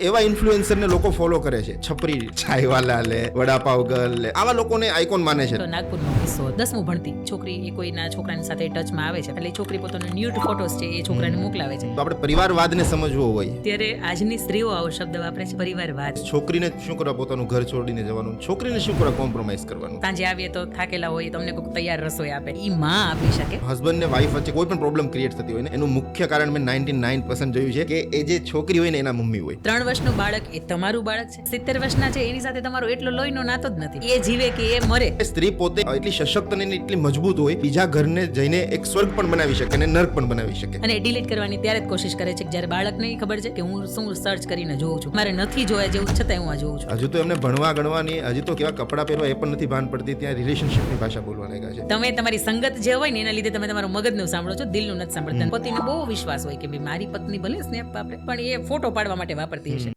એવા ઇન્ફ્લુએન્સરને લોકો ફોલો કરે છે, છપરી ચાયવાલા લે, વડાપાવ ગર્લ લે, આવા લોકોને આઇકોન માને છે. તો નાગપુરનો કિસ્સો 10મું ભણતી છોકરી એ કોઈના છોકરાની સાથે ટચમાં આવે છે, એટલે છોકરી પોતાનો ન્યૂડ ફોટોસ છે એ છોકરાને મોકલાવે છે. તો આપણે પરિવારવાદને સમજવો હોય. ત્યારે આજની સ્ત્રીઓ આવો શબ્દ વાપરે છે, પરિવારવાદ. છોકરીને શું કરવા પોતાનું ઘર છોડીને જવાનું, છોકરીને શું કરવા કોમ્પ્રોમાઇઝ કરવાનું. સાંજે આવીએ તો થાકેલા હોય, તમને કોઈ તૈયાર રસોઈ આપે, ઈ માં આપી શકે. હસબન્ડ ને વાઈફ વચ્ચે કોઈ પણ પ્રોબ્લેમ ક્રિએટ થતી હોય ને, એનું મુખ્ય કારણ મેં 99% જોયું છે કે એ જે છોકરી હોય ને એના મમ્મી હોય. 3 વર્ષનું બાળક એ તમારું બાળક છે, 70 વર્ષના છે એની સાથે તમારો એટલો લોહીનો નાતો જ નથી. એ જીવે કે એ મરે. સ્ત્રી પોતે એટલી સશક્ત અને એટલી મજબૂત હોય, બીજા ઘરને જઈને એક સ્વર્ગ પણ બનાવી શકે અને નર્ક પણ બનાવી શકે. અને ડિલીટ કરવાની ત્યારે જ કોશિશ કરે છે જ્યારે બાળકને ખબર છે કે હું શું સર્ચ કરીને જોઉં છું, મારે નથી જોયા જેવું છતાંય હું આ જોઉં છું. હજુ તો એમને ભણવા ગણવાની, હજી તો કેવા કપડાં પહેરવા એ પણ નથી ભાન પડતી, ત્યાં રિલેશનશિપની ભાષા બોલવા લાગ્યા છે. તમે તમારી સંગત જે હોય ને એના લીધે તમે તમારું મગજનું સાંભળો છો, દિલનું નથી સાંભળતા. પતિને બહુ વિશ્વાસ હોય કે ભાઈ મારી પત્ની ભલે સ્નેપ વાપરે પણ એ ફોટો પાડવા માટે વાપરતી હશે.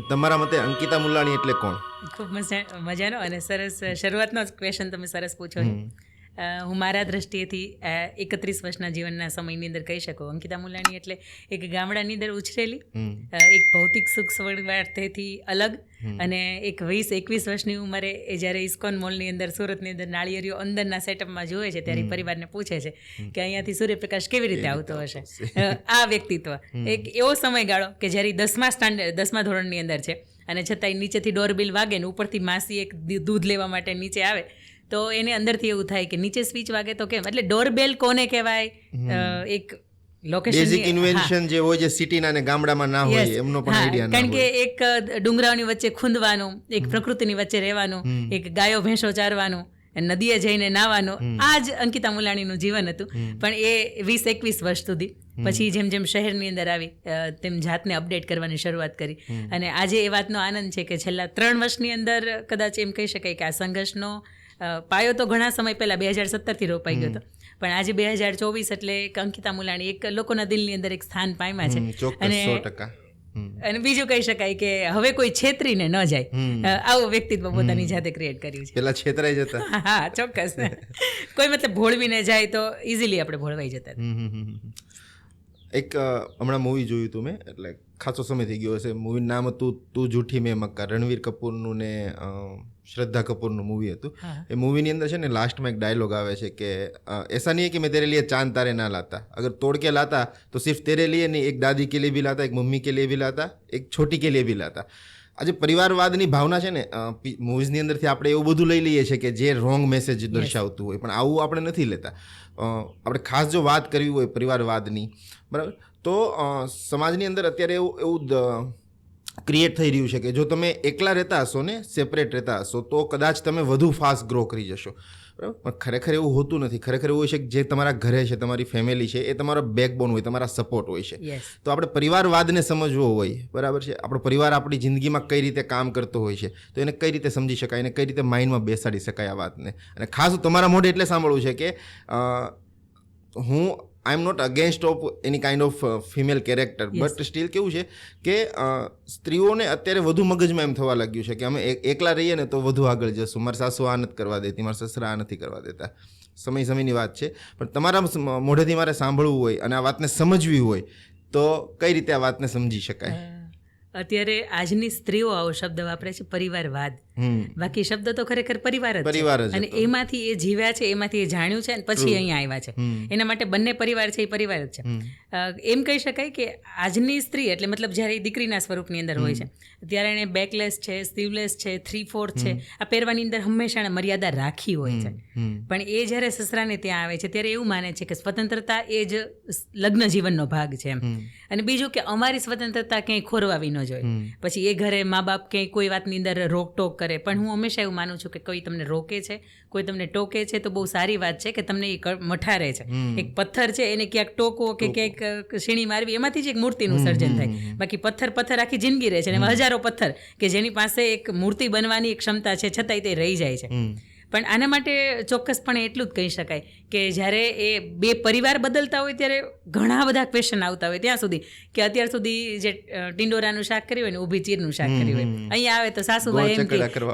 તમારા મતે અંકિતા મુલ્લાણી એટલે કોણ? ખૂબ મજાનો અને સરસ શરૂઆતનો જ ક્વેશ્ચન તમે સરસ પૂછો છો. હું મારા દ્રષ્ટિએથી 31 વર્ષના જીવનના સમયની અંદર કહી શકું, અંકિતા મુલ્લાણી એટલે એક ગામડાની અંદર ઉછરેલી, એક ભૌતિક સુખ સગવડથી અલગ, અને એક 20-21 વર્ષની ઉંમરે એ જ્યારે ઇસ્કોન મોલની અંદર સુરતની અંદર નાળિયેરીઓ અંદરના સેટઅપમાં જુએ છે ત્યારે પરિવારને પૂછે છે કે અહીંયાથી સૂર્યપ્રકાશ કેવી રીતે આવતો હશે. આ વ્યક્તિત્વ એક એવો સમયગાળો કે જ્યારે 10મા ધોરણની અંદર છે અને છતાંય નીચેથી ડોરબેલ વાગે ને ઉપરથી માસી એક દૂધ લેવા માટે નીચે આવે તો એને અંદરથી એવું થાય કે નીચે સ્વિચ વાગે તો કેમ, એટલે ડોરબેલ કોને કહેવાય, એક લોકેશન બેઝિક ઇન્વેન્શન જે હોય જે સિટીના અને ગામડામાં ના હોય એમનો પણ આઈડિયા ના હોય. કારણ કે એક ડુંગરાઓની વચ્ચે ખૂંદવાનું, એક પ્રકૃતિની વચ્ચે રહેવાનું, એક ગાયો ભેંસો ચારવાનું, નદીએ જઈને નાવાનું, આ જ અંકિતા મુલ્લાણીનું જીવન હતું. પણ એ 20-21 વર્ષ સુધી પછી જેમ જેમ શહેરની અંદર આવી તેમ જાતને અપડેટ કરવાની શરૂઆત કરી. અને આજે એ વાતનો આનંદ છે કે છેલ્લા 3 વર્ષની અંદર કદાચ એમ કહી શકાય કે આ સંઘર્ષનો પાયો તો ઘણા સમય પહેલાં 2017થી રોપાઈ ગયો હતો, પણ આજે 2024 એટલે અંકિતા મુલ્લાણી એક લોકોના દિલની અંદર એક સ્થાન પામ્યા છે. અને બીજું કહી શકાય કે હવે કોઈ છેતરીને ન જાય આવું વ્યક્તિત્વ પોતાની જાતે ક્રિએટ કર્યું છે. પેલા છેતરાઈ જતા. હા ચોક્કસ. કોઈ મતલબ ભોળવીને જાય તો ઇઝીલી આપણે ભોળવાઈ જતા. એક હમણાં મૂવી જોયું હતું મેં, એટલે ખાસો સમય થઈ ગયો હશે. મૂવીનું નામ હતું તું જૂઠી મેં મક્કા, રણવીર કપૂરનું ને શ્રદ્ધા કપૂરનું મૂવી હતું. એ મૂવીની અંદર છે ને લાસ્ટમાં એક ડાયલોગ આવે છે કે એસા નહીં કે મેં તેરે લીએ ચાંદ તારે ના લાતા, અગર તોડ કે લાતા તો સિર્ફ તેરે લીએ નહીં, એક દાદી કે લીએ ભી લાતા, એક મમ્મી કે લીએ ભી લાતા, એક છોટી કે લીએ ભી લાતા. આજે પરિવારવાદની ભાવના છે ને મૂવીઝની અંદરથી આપણે એવું બધું લઈ લઈએ છીએ કે જે રોંગ મેસેજ દર્શાવતું હોય, પણ આવું આપણે નથી લેતા. આપણે ખાસ જો વાત કરવી હોય પરિવારવાદની, બરાબર, તો સમાજની અંદર અત્યારે એવું ક્રિએટ થઈ રહ્યું છે કે જો તમે એકલા રહેતા હશો ને, સેપરેટ રહેતા હશો, તો કદાચ તમે વધુ ફાસ્ટ ગ્રો કરી જશો, બરાબર. પણ ખરેખર એવું હોતું નથી. ખરેખર એવું હોય છે કે જે તમારા ઘરે છે, તમારી ફેમિલી છે, એ તમારો બેકબોન હોય, તમારા સપોર્ટ હોય છે. તો આપણે પરિવારવાદને સમજવો હોય, બરાબર છે. આપણો પરિવાર આપણી જિંદગીમાં કઈ રીતે કામ કરતો હોય છે, તો એને કઈ રીતે સમજી શકાય, એને કઈ રીતે માઇન્ડમાં બેસાડી શકાય આ વાતને. અને ખાસ તમારા મોઢે એટલે સાંભળવું છે કે હું I am not against of any kind of female character, but still કેવું છે કે સ્ત્રીઓને અત્યારે વધુ મગજમાં એમ થવા લાગ્યું છે કે અમે એકલા રહીએ ને તો વધુ આગળ જશું, મારી સાસુ આ નથી કરવા દેતી, મારા સસરા આ નથી કરવા દેતા. સમયની વાત છે, પણ તમારા મોઢેથી મારે સાંભળવું હોય અને આ વાતને સમજવી હોય તો કઈ રીતે આ વાતને સમજી શકાય? અત્યારે આજની સ્ત્રીઓ આવો શબ્દ વાપરે છે, પરિવારવાદ. બાકી શબ્દ તો ખરેખર પરિવાર જ છે, અને એમાંથી એ જીવ્યા છે, એમાંથી એ જાણ્યું છે, અને પછી અહીંયા આવ્યા છે. એના માટે બંને પરિવાર છે, એ પરિવાર જ છે. એમ કહી શકાય કે આજની સ્ત્રી એટલે મતલબ જ્યારે એ દીકરીના સ્વરૂપની અંદર હોય છે ત્યારે એને બેકલેસ છે, સ્લીવલેસ છે, 3/4 છે, આ પહેરવાની અંદર હંમેશા મર્યાદા રાખી હોય છે. પણ એ જ્યારે સસરાને ત્યાં આવે છે ત્યારે એવું માને છે કે સ્વતંત્રતા એ જ લગ્ન જીવનનો ભાગ છે એમ. અને બીજું કે અમારી સ્વતંત્રતા ક્યાંય ખોરવાવી ન જોઈએ. પછી એ ઘરે મા બાપ ક્યાંય કોઈ વાતની અંદર રોકટોક કરે, પણ હું હંમેશા એવું માનું છું કે કોઈ તમને રોકે છે, કોઈ તમને ટોકે છે તો બહુ સારી વાત છે કે તમને એ મઠારે છે. એક પથ્થર છે એને ક્યાંક ટોકો કે ક્યાંક સીણી મારવી, એમાંથી જ એક મૂર્તિનું સર્જન થાય. બાકી પથ્થર આખી જિંદગી રહે છે, અને હજારો પથ્થર કે જેની પાસે એક મૂર્તિ બનવાની એક ક્ષમતા છે છતાંય તે રહી જાય છે. પણ આના માટે ચોક્કસપણે એટલું જ કહી શકાય કે જ્યારે એ બે પરિવાર બદલતા હોય ત્યારે ઘણા બધા ક્વેશ્ચન આવતા હોય ત્યાં સુધી કે અત્યાર સુધી જે ટિંડોરાનું શાક કર્યું હોય ને ઊભી ચીરનું શાક કર્યું હોય, અહીંયા આવે તો સાસુભાઈ એમ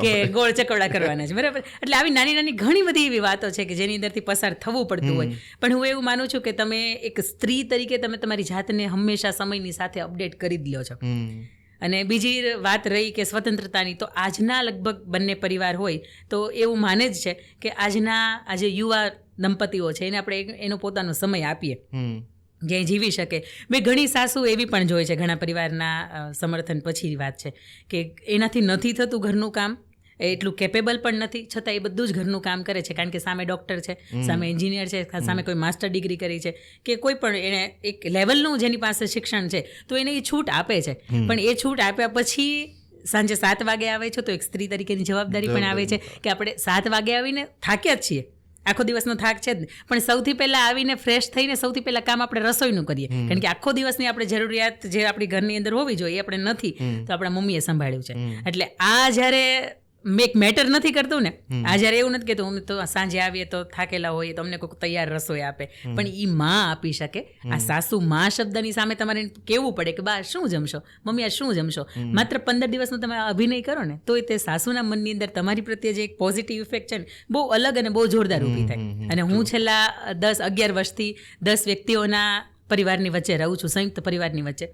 કે ગોળ ચકવડા કરવાના છે, બરાબર. એટલે આવી નાની નાની ઘણી બધી એવી વાતો છે કે જેની અંદરથી પસાર થવું પડતું હોય. પણ હું એવું માનું છું કે તમે એક સ્ત્રી તરીકે તમે તમારી જાતને હંમેશા સમયની સાથે અપડેટ કરી જ લ્યો છો. અને બીજી વાત રહી કે સ્વતંત્રતાની, તો આજના લગભગ બંને પરિવાર હોય તો એવું માને જ છે કે આ જે યુવા દંપતીઓ છે એને આપણે એનો પોતાનો સમય આપીએ જે જીવી શકે. મેં ઘણી સાસુ એવી પણ જોઈ છે, ઘણા પરિવારના સમર્થન પછીની વાત છે કે એનાથી નથી થતું ઘરનું કામ, એટલું કેપેબલ પણ નથી, છતાં એ બધું જ ઘરનું કામ કરે છે કારણ કે સામે ડૉક્ટર છે, સામે એન્જિનિયર છે, સામે કોઈ માસ્ટર ડિગ્રી કરી છે કે કોઈ પણ એને એક લેવલનું જેની પાસે શિક્ષણ છે તો એને એ છૂટ આપે છે. પણ એ છૂટ આપ્યા પછી સાંજે 7 વાગે આવે છે તો એક સ્ત્રી તરીકેની જવાબદારી પણ આવે છે કે આપણે 7 વાગે આવીને થાક્યા જ છીએ, આખો દિવસનો થાક છે જ, પણ સૌથી પહેલાં આવીને ફ્રેશ થઈને સૌથી પહેલાં કામ આપણે રસોઈનું કરીએ કારણ કે આખો દિવસની આપણે જરૂરિયાત જે આપણી ઘરની અંદર હોવી જોઈએ એ આપણે નથી, તો આપણા મમ્મીએ સંભાળ્યું છે. એટલે આ જ્યારે એક મેટર નથી કરતું ને, આ જ્યારે એવું નથી કહેતું અમે તો સાંજે આવીએ તો થાકેલા હોઈએ તો અમને કોઈ તૈયાર રસોઈ આપે, પણ એ માં આપી શકે. આ સાસુ માં શબ્દની સામે તમારે કહેવું પડે કે બા શું જમશો, મમ્મી આ શું જમશો. માત્ર 15 દિવસનો તમે અભિનય કરો ને તો તે સાસુના મનની અંદર તમારી પ્રત્યે જે એક પોઝિટિવ ઇફેક્ટ છે ને બહુ અલગ અને બહુ જોરદાર ઊભી થાય. અને હું છેલ્લા 10-11 વર્ષથી 10 વ્યક્તિઓના પરિવારની વચ્ચે રહું છું, સંયુક્ત પરિવારની વચ્ચે.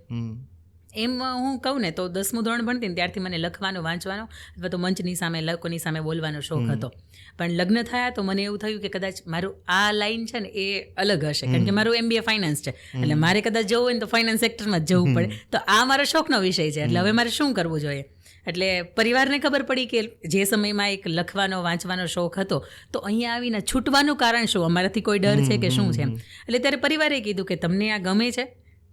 એમ હું કહું ને તો 10મું ધોરણ ભણતી ને ત્યારથી મને લખવાનો, વાંચવાનો અથવા તો મંચની સામે લોકોની સામે બોલવાનો શોખ હતો. પણ લગ્ન થયા તો મને એવું થયું કે કદાચ મારું આ લાઈન છે ને એ અલગ હશે કારણ કે મારું MBA ફાઇનાન્સ છે, એટલે મારે કદાચ જવું હોય ને તો ફાઇનાન્સ સેક્ટરમાં જ જવું પડે. તો આ મારો શોખનો વિષય છે, એટલે હવે મારે શું કરવું જોઈએ. એટલે પરિવારને ખબર પડી કે જે સમયમાં એક લખવાનો, વાંચવાનો શોખ હતો તો અહીંયા આવીને છૂટવાનું કારણ શું, અમારાથી કોઈ ડર છે કે શું છે. એટલે ત્યારે પરિવારે કીધું કે તમને આ ગમે છે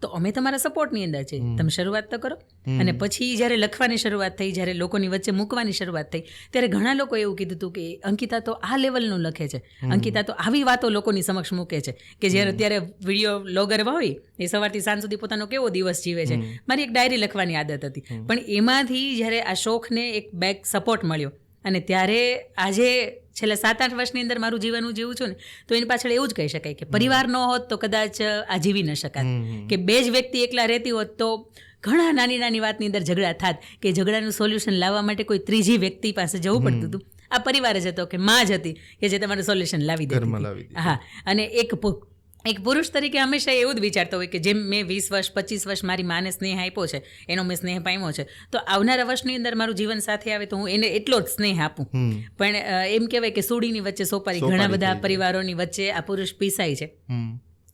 તો અમે તમારા સપોર્ટની અંદર છીએ, તમે શરૂઆત તો કરો. અને પછી જ્યારે લખવાની શરૂઆત થઈ, જ્યારે લોકોની વચ્ચે મૂકવાની શરૂઆત થઈ ત્યારે ઘણા લોકો એવું કીધું હતું કે અંકિતા તો આ લેવલનું લખે છે, અંકિતા તો આવી વાતો લોકોની સમક્ષ મૂકે છે કે જ્યારે અત્યારે વિડીયો બ્લોગર હોય એ સવારથી સાંજ સુધી પોતાનો કેવો દિવસ જીવે છે. મારી એક ડાયરી લખવાની આદત હતી, પણ એમાંથી જ્યારે આ શોખને એક બેક સપોર્ટ મળ્યો અને ત્યારે આજે છેલ્લા 7-8 વર્ષની અંદર મારું જીવન હું જીવું છું ને તો એની પાછળ એવું જ કહી શકાય કે પરિવાર ન હોત તો કદાચ આ જીવી ન શકાત, કે બે જ વ્યક્તિ એકલા રહેતી હોત તો ઘણા નાની નાની વાતની અંદર ઝઘડા થાત કે ઝઘડાનું સોલ્યુશન લાવવા માટે કોઈ ત્રીજી વ્યક્તિ પાસે જવું પડતું હતું. આ પરિવાર જ હતો કે માં જ હતી કે જે તમારું સોલ્યુશન લાવી દે. હા, અને એક પુરુષ તરીકે હંમેશા એવું જ વિચારતો હોય કે જેમ મેં 20 વર્ષ 25 વર્ષ મારી માને સ્નેહ આપ્યો છે, એનો મેં સ્નેહ પામ્યો છે, તો આવનારા વર્ષની અંદર મારું જીવન સાથે આવે તો હું એને એટલો જ સ્નેહ આપું. પણ એમ કહેવાય કે સોડીની વચ્ચે સોપારી, ઘણા બધા પરિવારોની વચ્ચે આ પુરુષ પીસાય છે.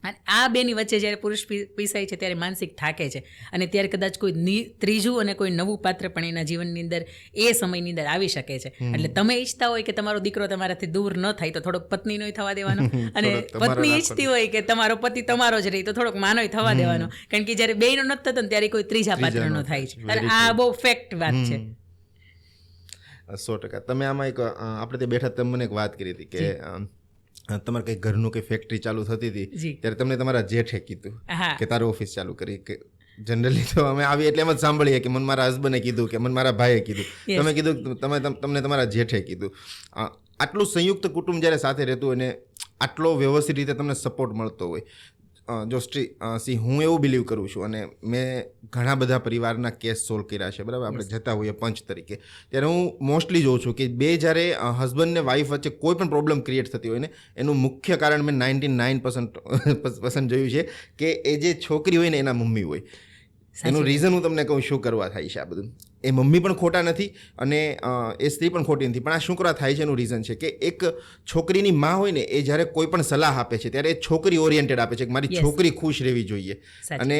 અને આ બેની વચ્ચે જ્યારે પુરુષ પીસાય છે ત્યારે માનસિક થાકે છે અને ત્યારે કદાચ કોઈ ત્રીજું અને કોઈ નવું પાત્ર પણ એના જીવનની અંદર એ સમયની અંદર આવી શકે છે. એટલે તમે ઈચ્છતા હોય કે તમારો દીકરો તમારાથી દૂર ન થાય તો થોડોક પત્નીનોય થવા દેવાનો, અને પત્ની ઈચ્છતી હોય કે તમારો પતિ તમારો જ રહે તો થોડોક માનોય થવા દેવાનો, કારણ કે જ્યારે બેયનો નથી થતો ને ત્યારે કોઈ ત્રીજા પાત્રનો થાય છે. અને આ બહુ ફેક્ટ વાત છે. 100%. તમે આમાં એક આપણે તે બેઠા તમે મને એક વાત કરી હતી કે તમારે કંઈક ઘરનું કંઈ ફેક્ટરી ચાલુ થતી હતી ત્યારે તમને તમારા જેઠે કીધું કે તારે ઓફિસ ચાલુ કરી. કે જનરલી તો અમે આવી એટલે એમ જ સાંભળીએ કે મને મારા હસબન્ડે કીધું કે મને મારા ભાઈએ કીધું, તમે કીધું તમને તમારા જેઠે કીધું. આટલું સંયુક્ત કુટુંબ જ્યારે સાથે રહેતું હોય ને આટલો વ્યવસ્થિત રીતે તમને સપોર્ટ મળતો હોય, જો હું એવું બિલીવ કરું છું અને મેં ઘણા બધા પરિવારના કેસ સોલ્વ કર્યા છે, બરાબર, આપણે જતા હોઈએ પંચ તરીકે, ત્યારે હું મોસ્ટલી જોઉં છું કે બે જ્યારે હસબન્ડ ને વાઈફ વચ્ચે કોઈ પણ પ્રોબ્લેમ ક્રિએટ થતી હોય ને એનું મુખ્ય કારણ મેં 99% જોયું છે કે એ જે છોકરી હોય ને એના મમ્મી હોય. એનું રીઝન હું તમને કહું શું કરવા થાય છે આ બધું. એ મમ્મી પણ ખોટા નથી અને એ સ્ત્રી પણ ખોટી નથી, પણ આ શું કરવા થાય છે એનું રીઝન છે કે એક છોકરીની માં હોય ને એ જ્યારે કોઈ પણ સલાહ આપે છે ત્યારે એ છોકરી ઓરિએન્ટેડ આપે છે કે મારી છોકરી ખુશ રહેવી જોઈએ. અને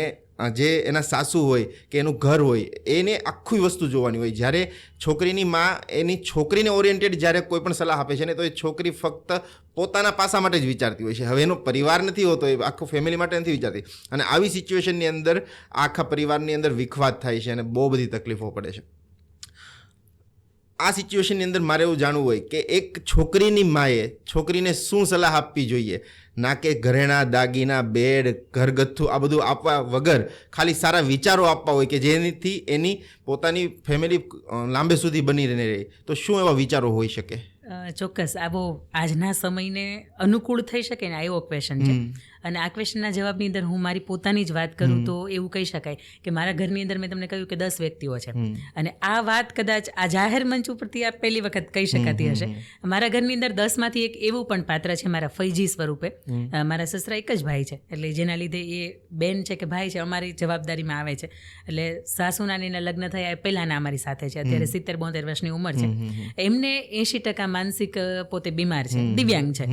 જે એના સાસુ હોય કે એનું ઘર હોય એને આખી વસ્તુ જોવાની હોય. જ્યારે છોકરીની માં એની છોકરીને ઓરિએન્ટેડ જ્યારે કોઈ પણ સલાહ આપે છે ને તો એ છોકરી ફક્ત પોતાના પાસા માટે જ વિચારતી હોય છે. હવે એનો પરિવાર નથી હોતો, એ આખો ફેમિલી માટે નથી વિચારતી. અને આવી સિચ્યુએશનની અંદર આખા પરિવારની અંદર વિખવાદ થાય છે અને બહુ બધી તકલીફો પડે છે. આ સિચ્યુએશનની અંદર મારે એવું જાણવું હોય કે એક છોકરીની માએ છોકરીને શું સલાહ આપવી જોઈએ, ના કે ઘરેણા, દાગીના, બેડ, ઘરગથ્થું આ બધું આપવા વગર ખાલી સારા વિચારો આપવા હોય કે જેનાથી એની પોતાની ફેમિલી લાંબે સુધી બની રહે. તો શું એવા વિચારો હોઈ શકે? ચોક્કસ આ બહુ આજના સમયને અનુકૂળ થઈ શકે ને એવો ક્વેશ્ચન છે. અને આ ક્વેશ્ચનના જવાબની અંદર હું મારી પોતાની જ વાત કરું તો એવું કહી શકાય કે મારા ઘરની અંદર મેં તમને કહ્યું કે 10 વ્યક્તિઓ છે. અને આ વાત કદાચ આ જાહેર મંચ ઉપરથી આ પહેલી વખત કહી શકાતી હશે. મારા ઘરની અંદર 10માંથી એક એવું પણ પાત્ર છે મારા ફૈજી સ્વરૂપે. મારા સસરા એક જ ભાઈ છે, એટલે જેના લીધે એ બેન છે કે ભાઈ છે અમારી જવાબદારીમાં આવે છે. એટલે સાસુના ને એના લગ્ન થયા એ પહેલાંના અમારી સાથે છે. અત્યારે 70-72 વર્ષની ઉંમર છે. એમને 80% માનસિક પોતે બીમાર છે, દિવ્યાંગ છે,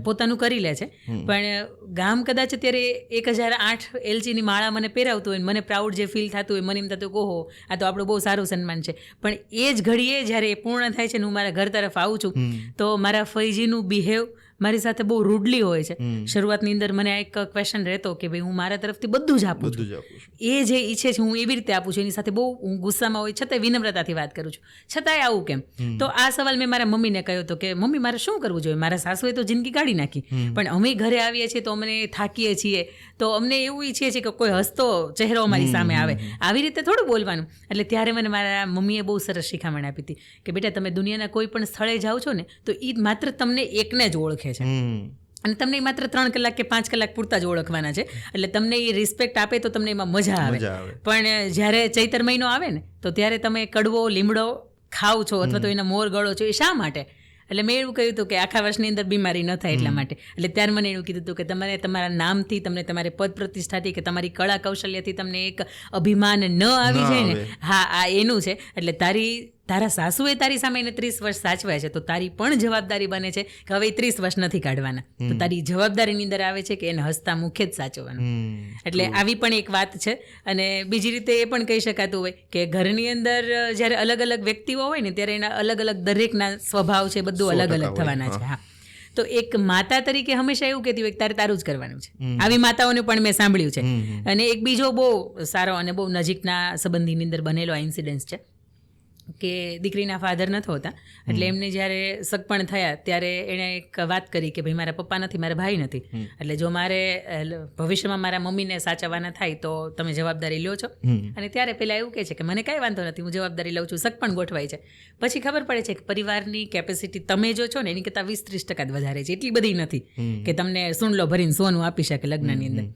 પોતાનું કરી લે છે. પણ ગામ કદાચ અત્યારે 1008 એલચીની માળા મને પહેરાવતું હોય, મને પ્રાઉડ જે ફીલ થતું હોય, મને એમ થતું ઓહો આ તો આપણું બહુ સારું સન્માન છે. પણ એ જ ઘડીએ જ્યારે એ પૂર્ણ થાય છે ને હું મારા ઘર તરફ આવું છું તો મારા ફૈજીનું બિહેવ મારી સાથે બહુ રૂડલી હોય છે. શરૂઆતની અંદર મને એક ક્વેશ્ચન રહેતો કે ભાઈ હું મારા તરફથી બધું જ આપું છું, એ જે ઈચ્છે છે હું એવી રીતે આપું છું. એની સાથે બહુ હું ગુસ્સામાં હોય છતાંય વિનમ્રતાથી વાત કરું છું, છતાંય આવું કેમ? તો આ સવાલ મેં મારા મમ્મીને કહ્યો હતો કે મમ્મી મારે શું કરવું જોઈએ? મારા સાસુએ તો જિંદગી કાઢી નાખી, પણ અમે ઘરે આવીએ છીએ તો અમને થાકીએ છીએ તો અમને એવું ઈચ્છીએ છીએ કે કોઈ હસતો ચહેરો અમારી સામે આવે. આવી રીતે થોડું બોલવાનું. એટલે ત્યારે મને મારા મમ્મીએ બહુ સરસ શિખામણ આપી હતી કે બેટા તમે દુનિયાના કોઈ પણ સ્થળે જાઓ છો ને તો એ માત્ર તમને એકને જ ઓળખે છે અને તમને માત્ર 3 કલાક કે 5 કલાક પૂરતા જ ઓળખવાના છે. એટલે તમને એ રિસ્પેક્ટ આપે તો તમને એમાં મજા આવે. પણ જ્યારે ચૈતર મહિનો આવે ને તો ત્યારે તમે કડવો લીમડો ખાવ છો અથવા તો એના મોર ગળો છો, એ શા માટે? એટલે મેં એવું કહ્યું હતું કે આખા વર્ષની અંદર બીમારી ન થાય એટલા માટે. એટલે ત્યારે મને એવું કીધું હતું કે તમારે તમારા નામથી, તમને તમારી પદ પ્રતિષ્ઠાથી કે તમારી કળા કૌશલ્યથી તમને એક અભિમાન ન આવી જાય ને, હા આ એનું છે. એટલે તારા સાસુએ તારી સામે એને 30 વર્ષ સાચવ્યા છે તો તારી પણ જવાબદારી બને છે કે હવે 30 વર્ષ નથી કાઢવાના. તો તારી જવાબદારીની અંદર આવે છે કે એને હસતા મુખે જ સાચવવાનું. એટલે આવી પણ એક વાત છે. અને બીજી રીતે એ પણ કહી શકાતું હોય કે ઘરની અંદર જ્યારે અલગ અલગ વ્યક્તિઓ હોય ને ત્યારે એના અલગ અલગ દરેકના સ્વભાવ છે બધું અલગ અલગ થવાના છે. હા, તો એક માતા તરીકે હંમેશા એવું કહેતી હોય કે તારે તારું જ કરવાનું છે. આવી માતાઓને પણ મેં સાંભળ્યું છે. અને એક બીજો બહુ સારો અને બહુ નજીકના સંબંધીની અંદર બનેલો આ ઇન્સિડન્સ છે કે દીકરીના ફાધર નથી હોતા, એટલે એમને જ્યારે સગપણ થયા ત્યારે એણે એક વાત કરી કે ભાઈ મારા પપ્પા નથી, મારા ભાઈ નથી, એટલે જો મારે ભવિષ્યમાં મારા મમ્મીને સાચવવાના થાય તો તમે જવાબદારી લ્યો છો. અને ત્યારે પેલા એવું કહે છે કે મને કાંઈ વાંધો નથી, હું જવાબદારી લઉં છું. સગપણ ગોઠવાય છે. પછી ખબર પડે છે કે પરિવારની કેપેસિટી તમે જો છો ને એની કરતાં 20-30% જ વધારે છે, એટલી બધી નથી કે તમને સુંડલો ભરીને સોનું આપી શકે લગ્નની અંદર.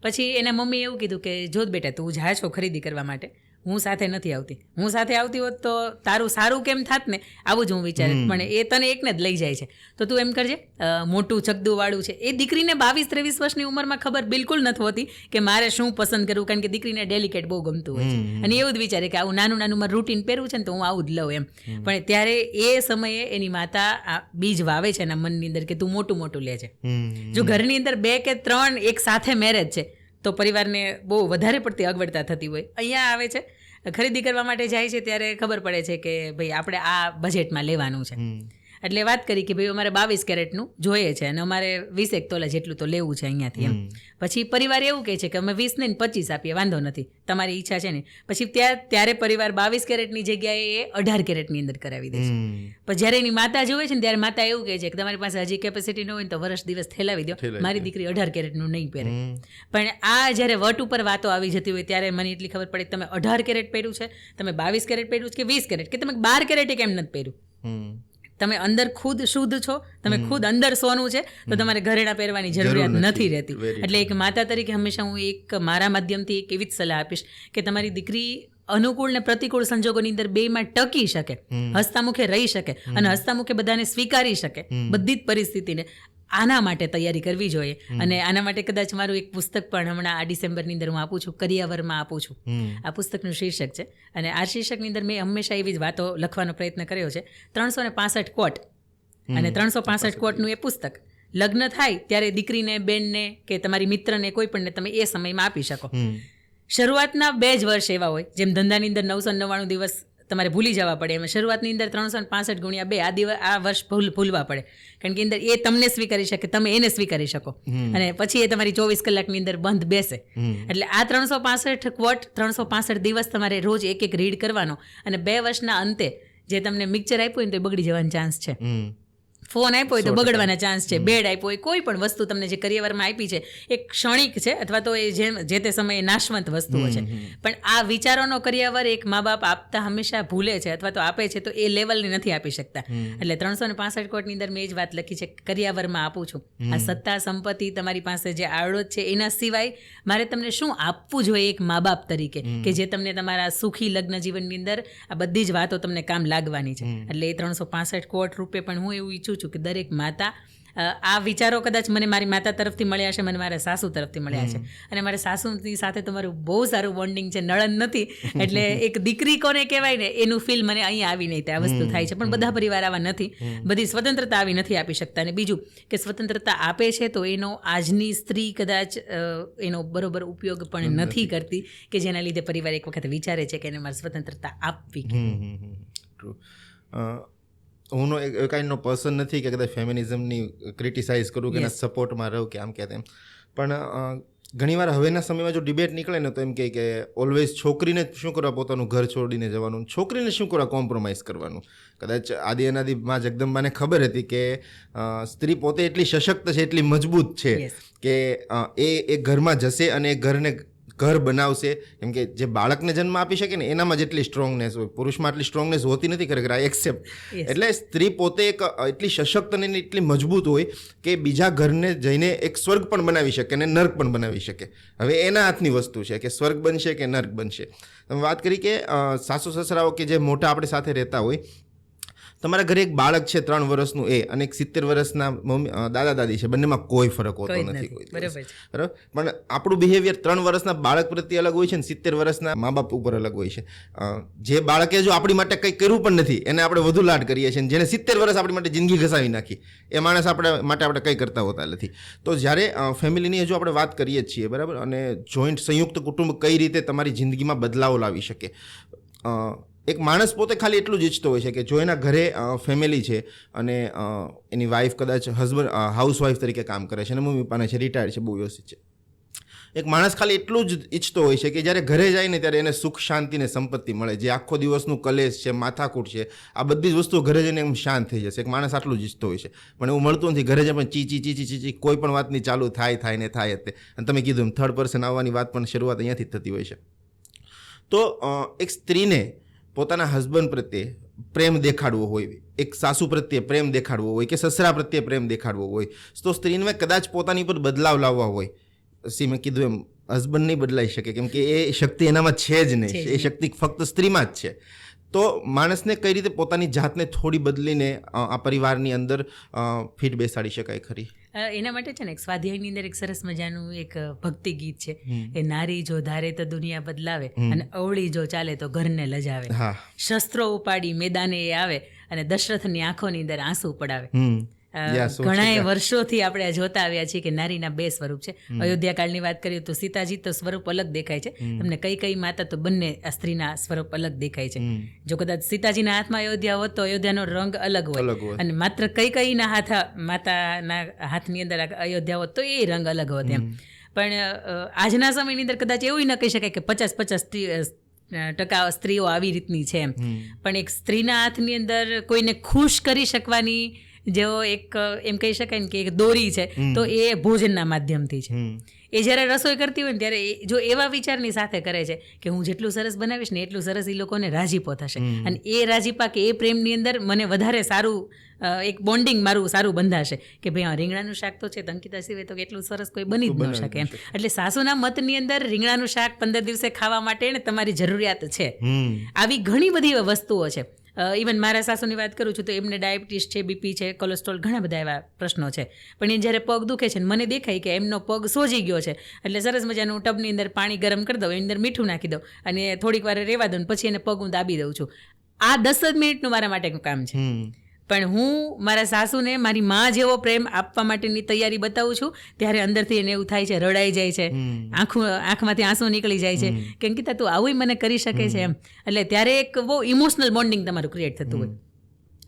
પછી એના મમ્મીએ એવું કીધું કે જો બેટા તું જા છો ખરીદી કરવા માટે, હું સાથે નથી આવતી. હું સાથે આવતી હોત તો તારું સારું કેમ થાત ને, આવું જ હું વિચારે. પણ એ તને એકને જ લઈ જાય છે તો તું એમ કરજે, મોટું ચકદું વાળું છે. એ દીકરીને 22-23 વર્ષની ઉંમરમાં ખબર બિલકુલ નથી હોતી કે મારે શું પસંદ કરવું, કારણ કે દીકરીને ડેલિકેટ બહુ ગમતું હોય છે અને એવું જ વિચારે કે આવું નાનું નાનું મારું રૂટીન પહેરવું છે ને તો હું આવું જ લઉં એમ. પણ ત્યારે એ સમયે એની માતા આ બીજ વાવે છે એના મનની અંદર કે તું મોટું મોટું લે છે. જો ઘરની અંદર 2 કે 3 એક સાથે મેરેજ છે તો પરિવારને બહુ વધારે પડતી અગવડતા થતી હોય. અહીંયા આવે છે, ખરીદી કરવા માટે જાય છે ત્યારે ખબર પડે છે કે ભાઈ આપણે આ બજેટમાં લેવાનું છે. એટલે વાત કરી કે ભાઈ અમારે 22 કેરેટનું જોઈએ છે અને અમારે 21 તોલા જેટલું તો લેવું છે અહીંયાથી એમ. પછી પરિવાર એવું કહે છે કે અમે 20 નહીં 25 આપીએ, વાંધો નથી, તમારી ઈચ્છા છે ને. પછી ત્યારે પરિવાર 22 કેરેટની જગ્યાએ એ 18 કેરેટની અંદર કરાવી દે છે. પણ જ્યારે એની માતા જોવે છે ને ત્યારે માતા એવું કહે છે કે તમારી પાસે હજી કેપેસિટી ન હોય ને તો વર્ષ દિવસ થેલાવી દો, મારી દીકરી 18 કેરેટનું નહીં પહેરે. પણ આ જ્યારે વટ ઉપર વાતો આવી જતી હોય ત્યારે મને એટલી ખબર પડે કે તમે 18 કેરેટ પહેર્યું છે, તમે 22 કેરેટ પહેર્યું છે કે 20 કેરેટ, કે તમે 12 કેરેટ કેમ નથી પહેર્યું? તમે અંદર ખુદ શુદ્ધ છો, તમે ખુદ અંદર સોનું છે તો તમારે ઘરેણા પહેરવાની જરૂરિયાત નથી રહેતી. એટલે એક માતા તરીકે હંમેશા હું એક મારા માધ્યમથી એક એવી જ સલાહ આપીશ કે તમારી દીકરી અનુકૂળ ને પ્રતિકૂળ સંજોગોની અંદર બેમાં ટકી શકે, હસતા મુખે રહી શકે અને હસતા મુખે બધાને સ્વીકારી શકે, બધી જ પરિસ્થિતિને. આના માટે તૈયારી કરવી જોઈએ. અને આના માટે કદાચ મારું એક પુસ્તક પણ હમણાં આ ડિસેમ્બરની અંદર હું આપું છું, કરિયાવરમાં આપું છું. આ પુસ્તકનું શીર્ષક છે અને આ શીર્ષકની અંદર મેં હંમેશા એવી જ વાતો લખવાનો પ્રયત્ન કર્યો છે. 365 કોટ અને 365 કોટનું એ પુસ્તક લગ્ન થાય ત્યારે દીકરીને, બેનને કે તમારી મિત્રને કોઈ પણને તમે એ સમયમાં આપી શકો. શરૂઆતના 2 જ વર્ષ એવા હોય, જેમ ધંધાની અંદર 999 દિવસ તમારે ભૂલી જવા પડે, એમાં શરૂઆતની અંદર 365 ગુણ્યા 2 આ વર્ષ ભૂલવા પડે, કારણ કે અંદર એ તમને સ્વીકારી શકે, તમે એને સ્વીકારી શકો અને પછી એ તમારી 24 કલાકની અંદર બંધ બેસે. એટલે આ 365 ક્વોટ 365 દિવસ તમારે રોજ એક રીડ કરવાનો અને 2 વર્ષના અંતે જે તમને મિક્સચર આપ્યું હોય ને તો એ બગડી જવાનો ચાન્સ છે. ફોન આપ્યો હોય તો બગડવાના ચાન્સ છે, બેડ આપ્યો હોય, કોઈ પણ વસ્તુ તમને જે કરિયરમાં આપી છે એ ક્ષણિક છે અથવા તો એ જે તે સમયે નાશવંત વસ્તુઓ છે. પણ આ વિચારોનો કરિયર એક મા બાપ આપતા હંમેશા ભૂલે છે અથવા તો આપે છે તો એ લેવલની નથી આપી શકતા. એટલે 365 કોટની અંદર મેં એ જ વાત લખી છે, કરિયરમાં આપું છું. આ સત્તા સંપત્તિ તમારી પાસે જે આવડત છે એના સિવાય મારે તમને શું આપવું જોઈએ એક મા બાપ તરીકે કે જે તમને તમારા સુખી લગ્ન જીવનની અંદર આ બધી જ વાતો તમને કામ લાગવાની છે. એટલે એ 365 કોટ રૂપે પણ હું એવું ઈચ્છું છું કે દરેક માતા, આ વિચારો કદાચ મને મારી માતા તરફથી મળ્યા છે, મને મારા સાસુ તરફથી મળ્યા છે, અને મારા સાસુની સાથે તો મારું બહુ સારું બોન્ડિંગ છે, નળન નથી. એટલે એક દીકરી કોને કહેવાય ને એનું ફીલ મને અહીં આવી નહીં આ વસ્તુ થાય છે. પણ બધા પરિવાર આવા નથી, બધી સ્વતંત્રતા આવી નથી આપી શકતા. અને બીજું કે સ્વતંત્રતા આપે છે તો એનો આજની સ્ત્રી કદાચ એનો બરોબર ઉપયોગ પણ નથી કરતી, કે જેના લીધે પરિવાર એક વખત વિચારે છે કે એને મારે સ્વતંત્રતા આપવી. હું એક કાઇન્ડનો પર્સન નથી કે કદાચ ફેમિનિઝમની ક્રિટિસાઇઝ કરું કે એના સપોર્ટમાં રહું કે આમ કે તેમ, પણ ઘણીવાર હવેના સમયમાં જો ડિબેટ નીકળે ને તો એમ કે ઓલવેઝ છોકરીને શું કરવા પોતાનું ઘર છોડીને જવાનું, છોકરીને શું કરવા કોમ્પ્રોમાઇઝ કરવાનું. કદાચ આદિ અનાદિ માં જગદંબાને ખબર હતી કે સ્ત્રી પોતે એટલી સશક્ત છે, એટલી મજબૂત છે કે એ ઘરમાં જશે અને એ ઘરને ઘર બનાવશે. કેમ કે જે બાળકને જન્મ આપી શકે ને એનામાં જેટલી સ્ટ્રોંગનેસ હોય, પુરુષમાં આટલી સ્ટ્રોંગનેસ હોતી નથી ખરેખર, આઈ એક્સેપ્ટ. એટલે સ્ત્રી પોતે એક એટલી સશક્ત અને એટલી મજબૂત હોય કે બીજા ઘરને જઈને એક સ્વર્ગ પણ બનાવી શકે અને નર્ક પણ બનાવી શકે. હવે એના હાથની વસ્તુ છે કે સ્વર્ગ બનશે કે નર્ક બનશે. તમે વાત કરી કે સાસુ સસરાઓ કે જે મોટા આપણે સાથે રહેતા હોય, તમારા ઘરે એક બાળક છે 3 વર્ષનું એ અને એક 70 વર્ષના દાદા દાદી છે, બંનેમાં કોઈ ફરક હોતો નથી. બરાબર. પણ આપણું બિહેવિયર 3 વર્ષના બાળક પ્રત્યે અલગ હોય છે ને 70 વર્ષના મા બાપ ઉપર અલગ હોય છે. જે બાળકે જો આપણી માટે કંઈ કર્યું પણ નથી એને આપણે વધુ લાડ કરીએ છીએ, જેને 70 વર્ષ આપણી માટે જિંદગી ઘસાવી નાખી એ માણસ આપણે માટે આપણે કંઈ કરતા હોતા નથી. તો જ્યારે ફેમિલીની હજુ આપણે વાત કરીએ જ છીએ, બરાબર, અને જોઈન્ટ સંયુક્ત કુટુંબ કઈ રીતે તમારી જિંદગીમાં બદલાવ લાવી શકે. એક માણસ પોતે ખાલી એટલું જ ઈચ્છતો હોય છે કે જો એના ઘરે ફેમિલી છે અને એની વાઈફ કદાચ હાઉસવાઈફ તરીકે કામ કરે છે અને મમ્મી પપ્પાને છે, રિટાયર્ડ છે, બહુ વ્યવસ્થિત છે, એક માણસ ખાલી એટલું જ ઈચ્છતો હોય છે કે જ્યારે ઘરે જાય ને ત્યારે એને સુખ શાંતિ ને સંપત્તિ મળે. જે આખો દિવસનું કલેશ છે, માથાકૂટ છે, આ બધી જ વસ્તુઓ ઘરે જઈને એમ શાંત થઈ જશે. એક માણસ આટલું જ ઈચ્છતો હોય છે, પણ એવું મળતું નથી. ઘરે જાય પણ ચી કોઈ પણ વાતની ચાલુ થાય ને થાય જ તે. અને તમે કીધું એમ 3rd પર્સન આવવાની વાત પણ શરૂઆત અહીંયાથી જ થતી હોય છે. તો એક સ્ત્રીને પોતાના હસબન્ડ પ્રત્યે પ્રેમ દેખાડવો હોય, એક સાસુ પ્રત્યે પ્રેમ દેખાડવો હોય કે સસરા પ્રત્યે પ્રેમ દેખાડવો હોય, તો સ્ત્રીને કદાચ પોતાની પર બદલાવ લાવવા હોય, મેં કીધું એમ હસબન્ડ નહીં બદલાઈ શકે કેમ કે એ શક્તિ એનામાં છે જ નહીં, એ શક્તિ ફક્ત સ્ત્રીમાં જ છે. તો માણસને કઈ રીતે પોતાની જાતને થોડી બદલીને આ પરિવારની અંદર ફીટ બેસાડી શકાય ખરી? એના માટે છે ને એક સ્વાધ્યાયની અંદર એક સરસ મજાનું એક ભક્તિ ગીત છે, એ નારી જો ધારે તો દુનિયા બદલાવે અને અવળી જો ચાલે તો ઘરને લજાવે. શસ્ત્રો ઉપાડી મેદાને એ આવે અને દશરથની આંખોની અંદર આંસુ પડાવે. ઘણા વર્ષોથી આપણે જોતા આવ્યા છીએ કે નારીના 2 સ્વરૂપ છે. અયોધ્યા કાળની વાત કરીએ તો સીતાજી તો સ્વરૂપ અલગ દેખાય છે, તમને કઈ માતા તો બંને સ્ત્રીના સ્વરૂપ અલગ દેખાય છે. જો કદાચ સીતાજીના હાથમાં અયોધ્યા હોત તો અયોધ્યાનો રંગ અલગ હોય, અને માત્ર કઈના માતાના હાથની અંદર અયોધ્યા હોત તો એ રંગ અલગ હોત એમ. પણ આજના સમયની અંદર કદાચ એવું ન કહી શકાય કે 50% સ્ત્રીઓ આવી રીતની છે એમ. પણ એક સ્ત્રીના હાથની અંદર કોઈને ખુશ કરી શકવાની જેવો એક એમ કહી શકાય ને કે એક દોરી છે, તો એ ભોજનના માધ્યમથી છે. એ જ્યારે રસોઈ કરતી હોય ને ત્યારે જો એવા વિચારની સાથે કરે છે કે હું જેટલું સરસ બનાવીશ ને એટલું સરસ એ લોકોને રાજીપો થશે, અને એ રાજીપા કે એ પ્રેમની અંદર મને વધારે સારું એક બોન્ડિંગ મારું સારું બંધાશે કે ભાઈ હા રીંગણાનું શાક તો છે, અંકિતા સિવાય તો એટલું સરસ કોઈ બની જ ન શકે એમ. એટલે સાસુના મતની અંદર રીંગણાનું શાક 15 દિવસે ખાવા માટે ને તમારી જરૂરિયાત છે. આવી ઘણી બધી વસ્તુઓ છે. ઇવન મારા સાસુની વાત કરું છું તો એમને ડાયાબિટીસ છે, બીપી છે, કોલેસ્ટ્રોલ, ઘણા બધા એવા પ્રશ્નો છે. પણ એ જ્યારે પગ દુખે છે ને મને દેખાય કે એમનો પગ સોજી ગયો છે, એટલે સરસ મજાનું ટબની અંદર પાણી ગરમ કરી દઉં, એની અંદર મીઠું નાખી દઉં અને થોડીક વાર રહેવા દઉં, પછી એને પગ હું દાબી દઉં છું. આ 10 મિનિટનું મારા માટેનું કામ છે. પણ હું મારા સાસુને મારી માં જેવો પ્રેમ આપવા માટેની તૈયારી બતાવું છું ત્યારે અંદરથી એને એવું થાય છે, રડાઈ જાય છે, આંખમાંથી આંસુ નીકળી જાય છે કે અંકિતા તું આવું મને કરી શકે છે એમ. એટલે ત્યારે એક બહુ ઇમોશનલ બોન્ડિંગ તમારું ક્રિએટ થતું હોય.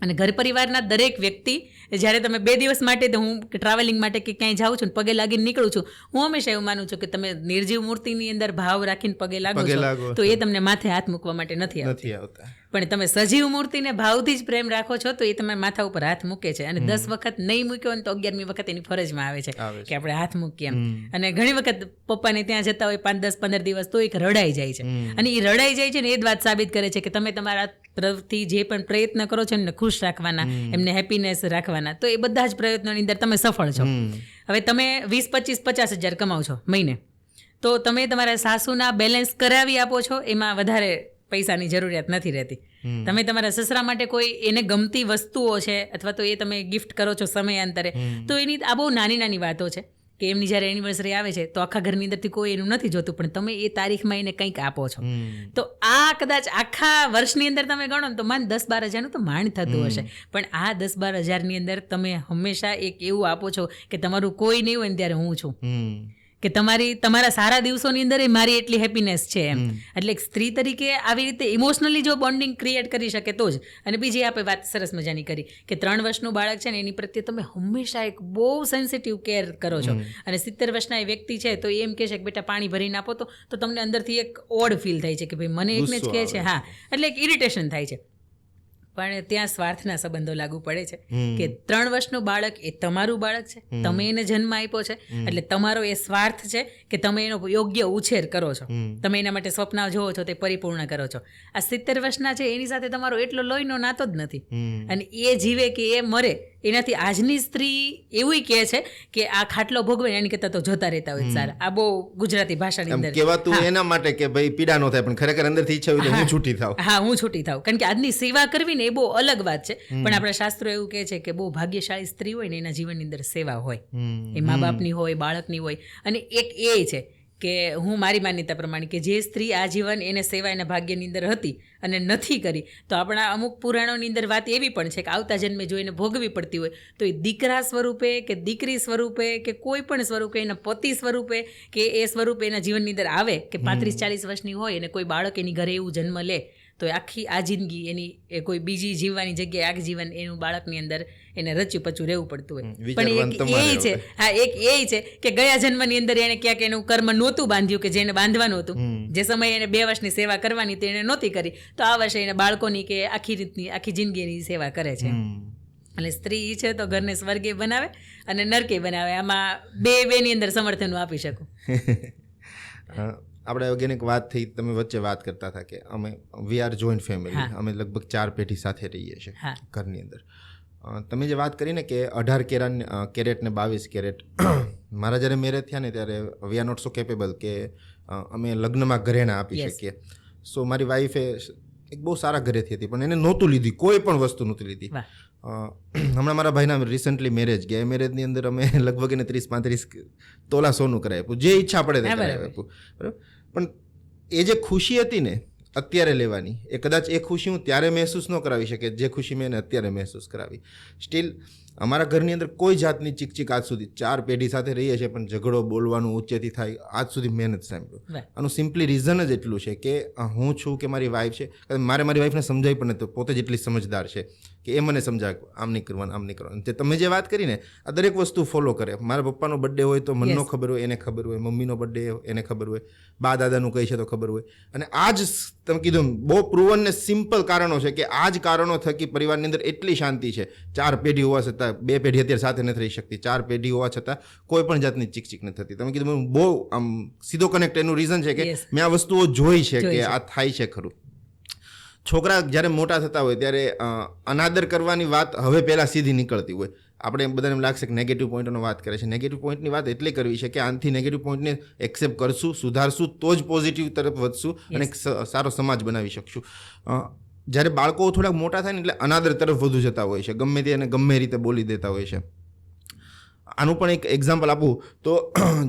અને ઘર પરિવારના દરેક વ્યક્તિ જ્યારે તમે 2 દિવસ માટે તો હું ટ્રાવેલિંગ માટે કે ક્યાંય જાઉં છું ને પગે લાગીને નીકળું છું, હું હંમેશા એવું માનું છું કે તમે નિર્જીવ મૂર્તિની અંદર ભાવ રાખીને પગે લાગો છો તો એ તમને માથે હાથ મૂકવા માટે નથી આવતા. પણ તમે સજીવ મૂર્તિને ભાવથી જ પ્રેમ રાખો છો તો એ તમારા માથા ઉપર હાથ મૂકે છે, અને 10 વખત નહીં મૂક્યો ને તો 11મી વખત એની ફરજમાં આવે છે કે આપણે હાથ મૂકીએ એમ. અને ઘણી વખત પપ્પાને ત્યાં જતા હોય 5, 10, 15 દિવસ તો એક રડાઈ જાય છે, અને એ રડાઈ જાય છે ને એ જ વાત સાબિત કરે છે કે તમે તમારા તરફથી જે પણ પ્રયત્ન કરો છો એમને ખુશ રાખવાના, એમને હેપીનેસ રાખવાના, તો એ બધા જ પ્રયત્નોની અંદર તમે સફળ છો. હવે તમે 20, 25, 50 હજાર કમાવ છો મહિને, તો તમે તમારા સાસુના બેલેન્સ કરાવી આપો છો, એમાં વધારે પૈસાની જરૂરિયાત નથી રહેતી. તમે તમારા સસરા માટે કોઈ એને ગમતી વસ્તુઓ છે અથવા તો એ તમે ગિફ્ટ કરો છો સમયાંતરે, તો એની આ બહુ નાની નાની વાતો છે કે એમની જ્યારે એનિવર્સરી આવે છે તો આખા ઘરની અંદરથી કોઈ એનું નથી જોતું, પણ તમે એ તારીખમાં એને કંઈક આપો છો. તો આ કદાચ આખા વર્ષની અંદર તમે ગણો ને તો માન 10-12 હજારનું તો માંડ થતું હશે, પણ આ 10-12 હજારની અંદર તમે હંમેશા એક એવું આપો છો કે તમારું કોઈ નહીં હોય ને ત્યારે હું છું, કે તમારા સારા દિવસોની અંદર મારી એટલી હેપીનેસ છે એમ. એટલે એક સ્ત્રી તરીકે આવી રીતે ઇમોશનલી જો બોન્ડિંગ ક્રિએટ કરી શકે તો જ. અને બીજી આપણે વાત સરસ મજાની કરી કે 3 વર્ષનું બાળક છે ને એની પ્રત્યે તમે હંમેશા એક બહુ સેન્સિટિવ કેર કરો છો, અને 70 વર્ષના એ વ્યક્તિ છે તો એમ કહે છે કે બેટા પાણી ભરીને આપો, તો તમને અંદરથી એક ઓડ ફીલ થાય છે કે ભાઈ મને એકને જ કહે છે, હા, એટલે એક ઇરિટેશન થાય છે. પણ ત્યાં સ્વાર્થના સંબંધો લાગુ પડે છે કે 3 વર્ષનું બાળક એ તમારું બાળક છે, તમે એને જન્મ આપ્યો છે, એટલે તમારો એ સ્વાર્થ છે કે તમે એનો યોગ્ય ઉછેર કરો છો, તમે એના માટે સ્વપ્ન જોવો છો તે પરિપૂર્ણ કરો છો. આ 70 વર્ષના છે એની સાથે તમારો એટલો લોહીનો નાતો જ નથી, અને એ જીવે કે એ મરે એનાથી આજની સ્ત્રી એવું કહે છે કે આ ખાટલો ભોગવે એની કરતાં તો જતા રહેતા હોય સારા. આ બહુ ગુજરાતી ભાષાની અંદર કહેવાતું એના માટે કે ભાઈ પીડા ન થાય, પણ ખરેખર અંદરથી ઈચ્છા હોય તો હું છૂટી થાઉં. હા, હું છૂટી થાઉં, કારણ કે આજની સેવા કરવી ને એ બહુ અલગ વાત છે, પણ આપણા શાસ્ત્રો એવું કહે છે કે બહુ ભાગ્યશાળી સ્ત્રી હોય ને એના જીવનની અંદર સેવા હોય, એ મા બાપની હોય, બાળકની હોય. અને એક એ છે કે હું મારી માન્યતા પ્રમાણે કે જે સ્ત્રી આ જીવન એને સેવા એના ભાગ્યની અંદર હતી અને નથી કરી, તો આપણા અમુક પુરાણોની અંદર વાત એવી પણ છે કે આવતા જન્મે જો એને ભોગવી પડતી હોય તો એ દીકરા સ્વરૂપે કે દીકરી સ્વરૂપે કે કોઈ પણ સ્વરૂપે, એના પતિ સ્વરૂપે કે એ સ્વરૂપે એના જીવનની અંદર આવે કે 35-40 વર્ષની હોય અને કોઈ બાળક એની ઘરે એવું જન્મ લે તો આખી આ જિંદગી એની એ કોઈ બીજી જીવવાની જગ્યાએ આ જીવન એનું બાળકની અંદર એને રચ્યું પચ્યું રહેવું પડતું હોય. પણ એક એ છે, હા, એક એ છે કે ગયા જન્મની અંદર એને ક્યાંક એનું કર્મ નહોતું બાંધ્યું કે જેને બાંધવાનું હતું, જે સમયે એને 2 વર્ષની સેવા કરવાની તે એને નહોતી કરી, તો આ વર્ષે એને બાળકોની કે આખી જિંદગીની સેવા કરે છે. એટલે સ્ત્રી છે તો ઘરને સ્વર્ગે બનાવે અને નરકે બનાવે, આમાં બેની અંદર સમર્થન આપી શકું. આપણે ઓર્ગેનિક વાત થઈ, તમે વચ્ચે વાત કરતા હતા કે અમે વી આર જોઈન્ટ ફેમિલી, અમે લગભગ 4 પેઢી સાથે રહીએ છીએ ઘરની અંદર. તમે જે વાત કરીને કે 18 કેરેટ ને 22 કેરેટ, મારા જ્યારે મેરેજ થયા ને ત્યારે we are not so capable કે અમે લગ્નમાં ઘરેણા આપી શકીએ. સો મારી વાઈફે એક બહુ સારા ઘરેથી હતી પણ એને નહોતું લીધી, કોઈ પણ વસ્તુ નહોતી લીધી. હમણાં મારા ભાઈના રિસન્ટલી મેરેજ ગયા, એ મેરેજની અંદર અમે લગભગ એને 30-35 તોલા સોનું કરાવી આપ્યું, જે ઈચ્છા પડે તે કરાવી આપ્યું, બરાબર. પણ એ જે ખુશી હતી ને અત્યારે લેવાની, એ કદાચ એ ખુશી હું ત્યારે મહેસૂસ ન કરાવી શકે જે ખુશી મેં એને અત્યારે મહેસૂસ કરાવી. સ્ટીલ અમારા ઘરની અંદર કોઈ જાતની ચીકચીક આજ સુધી 4 પેઢી સાથે રહીએ છીએ પણ ઝઘડો બોલવાનું ઊંચેથી થાય આજ સુધી મેં નથી સાંભળ્યું. આનું સિમ્પલી રીઝન જ એટલું છે કે હું છું કે મારી વાઈફ છે, મારે મારી વાઈફને સમજાવી પણ નથી, પોતે જ એટલી સમજદાર છે કે એ મને સમજાવે આમ નહીં કરવાનું, આમ નહીં કરવાનું. તે તમે જે વાત કરીને આ દરેક વસ્તુ ફોલો કરે. મારા પપ્પાનો બર્થડે હોય તો મને ખબર હોય, એને ખબર હોય, મમ્મીનો બર્થડે એને ખબર હોય, બા દાદાનું કહે છે તો ખબર હોય. અને આ જ તમે કીધું બહુ પ્રૂવન ને સિમ્પલ કારણો છે કે આ જ કારણો થકી પરિવારની અંદર એટલી શાંતિ છે. 4 પેઢી હોવા છતાં, 2 પેઢી અત્યારે સાથે નથી રહી શકતી, 4 પેઢી હોવા છતાં કોઈ પણ જાતની ચીકચીક નથી થતી. તમે કીધું બહુ આમ સીધો કનેક્ટ, એનું રીઝન છે કે મેં આ વસ્તુઓ જોઈ છે કે આ થાય છે ખરું. છોકરા જ્યારે મોટા થતા હોય ત્યારે અનાદર કરવાની વાત હવે પહેલાં સીધી નીકળતી હોય. આપણે બધાને એમ લાગશે કે નેગેટિવ પોઈન્ટોનો વાત કરે છે. નેગેટિવ પોઈન્ટની વાત એટલે કરવી છે કે આનાથી નેગેટિવ પોઈન્ટને એક્સેપ્ટ કરશું, સુધારશું તો જ પોઝિટિવ તરફ વધશું અને સારો સમાજ બનાવી શકશું. જ્યારે બાળકો થોડાક મોટા થાય ને એટલે અનાદર તરફ વધુ જતા હોય છે, ગમે તે અને ગમે રીતે બોલી દેતા હોય છે. આનું પણ એક એક્ઝામ્પલ આપું તો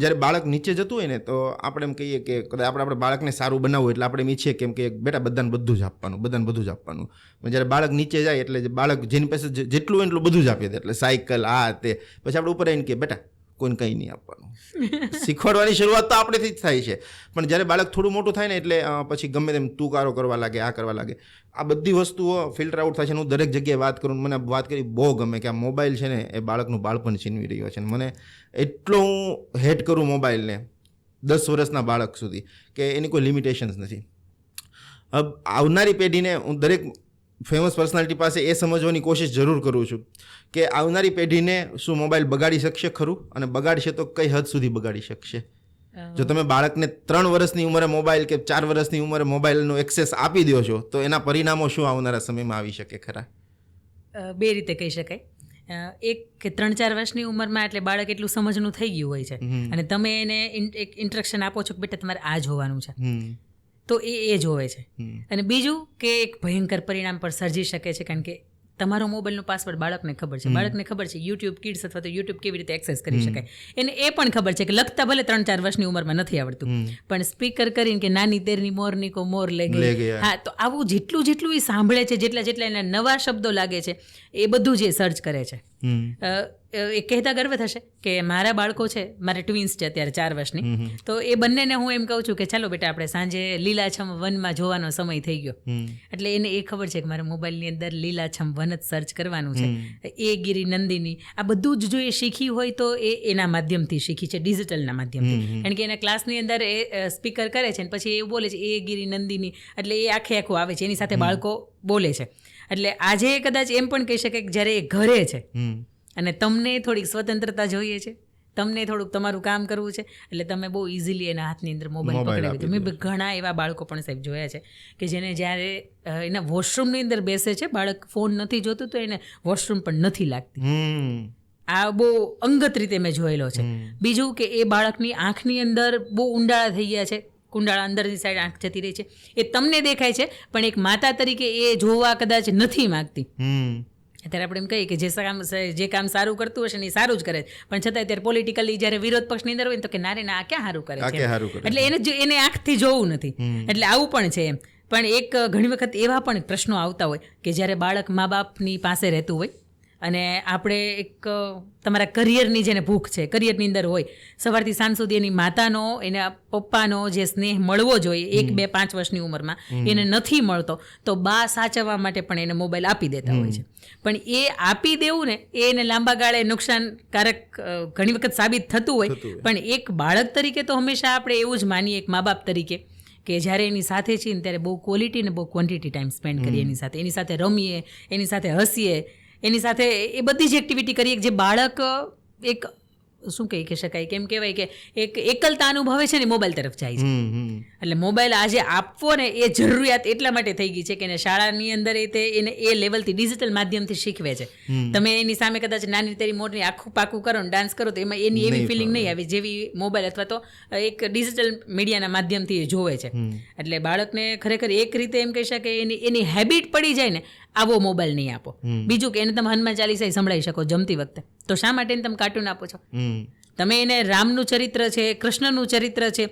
જ્યારે બાળક નીચે જતું હોય ને તો આપણે એમ કહીએ કે કદાચ આપણે બાળકને સારું બનાવવું એટલે આપણે એમ ઈચ્છીએ કેમ કે બેટા બધાને બધું જ આપવાનું, બધાને બધું જ આપવાનું. જ્યારે બાળક નીચે જાય એટલે બાળક જેની પાસે જેટલું હોય એટલું બધું જ આપી દે, એટલે સાયકલ આ તે. પછી આપણે ઉપર આવીને કે બેટા કોઈને કંઈ નહીં આપવાનું. શીખવાડવાની શરૂઆત તો આપણેથી જ થાય છે, પણ જ્યારે બાળક થોડું મોટું થાય ને એટલે પછી ગમે તેમ તું કારો કરવા લાગે, આ કરવા લાગે. આ બધી વસ્તુઓ ફિલ્ટર આઉટ થાય છે. હું દરેક જગ્યાએ વાત કરું, મને વાત કરી બહુ ગમે કે આ મોબાઈલ છે ને એ બાળકનું બાળપણ છીનવી રહ્યો છે. મને એટલો હું હેટ કરું મોબાઈલને 10 વર્ષના બાળક સુધી કે એની કોઈ લિમિટેશન્સ નથી. આવનારી પેઢીને હું દરેક ફેમસ પર્સનાલિટી પાસે એ સમજવાની કોશિશ જરૂર કરું છું કે આવનારી પેઢીને શું મોબાઈલ બગાડી શકશે ખરું, અને બગાડશે તો કઈ હદ સુધી બગાડી શકશે. જો તમે બાળકને 3 વર્ષની ઉંમરે મોબાઈલ કે 4 વર્ષની ઉંમરે મોબાઈલનો એક્સેસ આપી દો છો તો એના પરિણામો શું આવનારા સમયમાં આવી શકે ખરા? બે રીતે કહી શકાય. એક કે 3-4 વર્ષની ઉંમરમાં એટલે બાળક એટલું સમજનું થઈ ગયું હોય છે અને તમે એને એક ઇન્સ્ટ્રક્શન આપો છો કે બેટા તમારે આ જોવાનું છે, તો એ જોવે છે. અને બીજું કે એક ભયંકર પરિણામ પર સર્જી શકે છે, કારણ કે તમારો મોબાઈલનો પાસવર્ડ બાળકને ખબર છે. બાળકને ખબર છે યુટ્યુબ કિડ્સ અથવા તો યુટ્યુબ કેવી રીતે એક્સેસ કરી શકાય. એને એ પણ ખબર છે કે લખતા ભલે 3-4 વર્ષની ઉંમરમાં નથી આવડતું, પણ સ્પીકર કરીને કે નાની તેરની મોરની કો મોર લે ગઈ, હા, તો આવું જેટલું એ સાંભળે છે, જેટલા એને નવા શબ્દો લાગે છે, એ બધું જે સર્ચ કરે છે. એ કહેતા ગર્વ થશે કે મારા બાળકો છે, મારે ટ્વિન્સ છે અત્યારે 4 વર્ષની, તો એ બંનેને હું એમ કહું છું કે ચાલો બેટા આપણે સાંજે લીલાછમ વનમાં જોવાનો સમય થઈ ગયો. એટલે એને એ ખબર છે કે મારા મોબાઈલની અંદર લીલાછમ વન જ સર્ચ કરવાનું છે. એ ગિરી નંદિની આ બધું જ જો એ શીખી હોય તો એ એના માધ્યમથી શીખી છે, ડિજિટલના માધ્યમથી. કારણ કે એના ક્લાસની અંદર એ સ્પીકર કરે છે અને પછી એ બોલે છે એ ગિરી નંદિની, એટલે એ આખું આવે છે, એની સાથે બાળકો બોલે છે. એટલે આજે કદાચ એમ પણ કહી શકે કે જ્યારે એ ઘરે છે અને તમને થોડીક સ્વતંત્રતા જોઈએ છે, તમને થોડુંક તમારું કામ કરવું છે, એટલે તમે બહુ ઇઝીલી એના હાથની અંદર મોબાઈલ પકડાવી દો. મેં ઘણા એવા બાળકો પણ સાહેબ જોયા છે કે જેને જ્યારે એના વોશરૂમની અંદર બેસે છે, બાળક ફોન નથી જોતું તો એને વોશરૂમ પણ નથી લાગતી. આ બહુ અંગત રીતે મેં જોયેલો છે. બીજું કે એ બાળકની આંખની અંદર બહુ ઊંડાળા થઈ ગયા છે, કુંડાળા અંદરની સાઈડ આંખ જતી રહી છે, એ તમને દેખાય છે પણ એક માતા તરીકે એ જોવા કદાચ નથી માગતી. અત્યારે આપણે એમ કહીએ કે જે કામ સારું કરતું હશે ને એ સારું જ કરે, પણ છતાં અત્યારે પોલિટિકલી જ્યારે વિરોધ પક્ષની અંદર હોય ને તો કે નારે ના આ ક્યાં સારું કરે છે, એટલે એને આંખથી જોવું નથી. એટલે આવું પણ છે એમ. પણ એક ઘણી વખત એવા પણ પ્રશ્નો આવતા હોય કે જ્યારે બાળક મા બાપની પાસે રહેતું હોય અને આપણે એક તમારા કરિયરની જેને ભૂખ છે, કરિયરની અંદર હોય, સવારથી સાંજ સુધી એની માતાનો, એના પપ્પાનો જે સ્નેહ મળવો જોઈએ 1, 2, 5 વર્ષની ઉંમરમાં એને નથી મળતો, તો બા સાચવવા માટે પણ એને મોબાઈલ આપી દેતા હોય છે. પણ એ આપી દેવું ને એ એને લાંબા ગાળે નુકસાનકારક ઘણી વખત સાબિત થતું હોય. પણ એક બાળક તરીકે તો હંમેશા આપણે એવું જ માનીએ, એક મા બાપ તરીકે, કે જ્યારે એની સાથે છીએ ને ત્યારે બહુ ક્વોલિટી ને બહુ ક્વોન્ટિટી ટાઈમ સ્પેન્ડ કરીએ એની સાથે રમીએ, એની સાથે હસીએ, એની સાથે એ બધી જ એક્ટિવિટી કરીએ જે બાળક એક શું કહી શકાય, કેમ કહેવાય કે એક એકલતા અનુભવે છે ને મોબાઈલ તરફ જાય છે. એટલે મોબાઈલ આજે આપવો ને એ જરૂરિયાત એટલા માટે થઈ ગઈ છે કે એને શાળાની અંદર એને એ લેવલથી ડિજિટલ માધ્યમથી શીખવે છે. તમે એની સામે કદાચ નાની તેરી મોટની આખું પાકું કરો ને ડાન્સ કરો તો એમાં એની એવી ફિલિંગ નહીં આવે જેવી મોબાઈલ અથવા તો એક ડિજિટલ મીડિયાના માધ્યમથી જોવે છે. એટલે બાળકને ખરેખર એક રીતે એમ કહી શકે એની હેબિટ પડી જાય ને, આવો મોબાઈલ નહીં આપો. બીજું કે એને તમે હનુમાન ચાલીસા સંભળાવી શકો જમતી વખતે, તો શા માટે તમે કાર્ટૂન આપો છો? તમે એને રામનું ચરિત્ર છે, કૃષ્ણનું ચરિત્ર છે,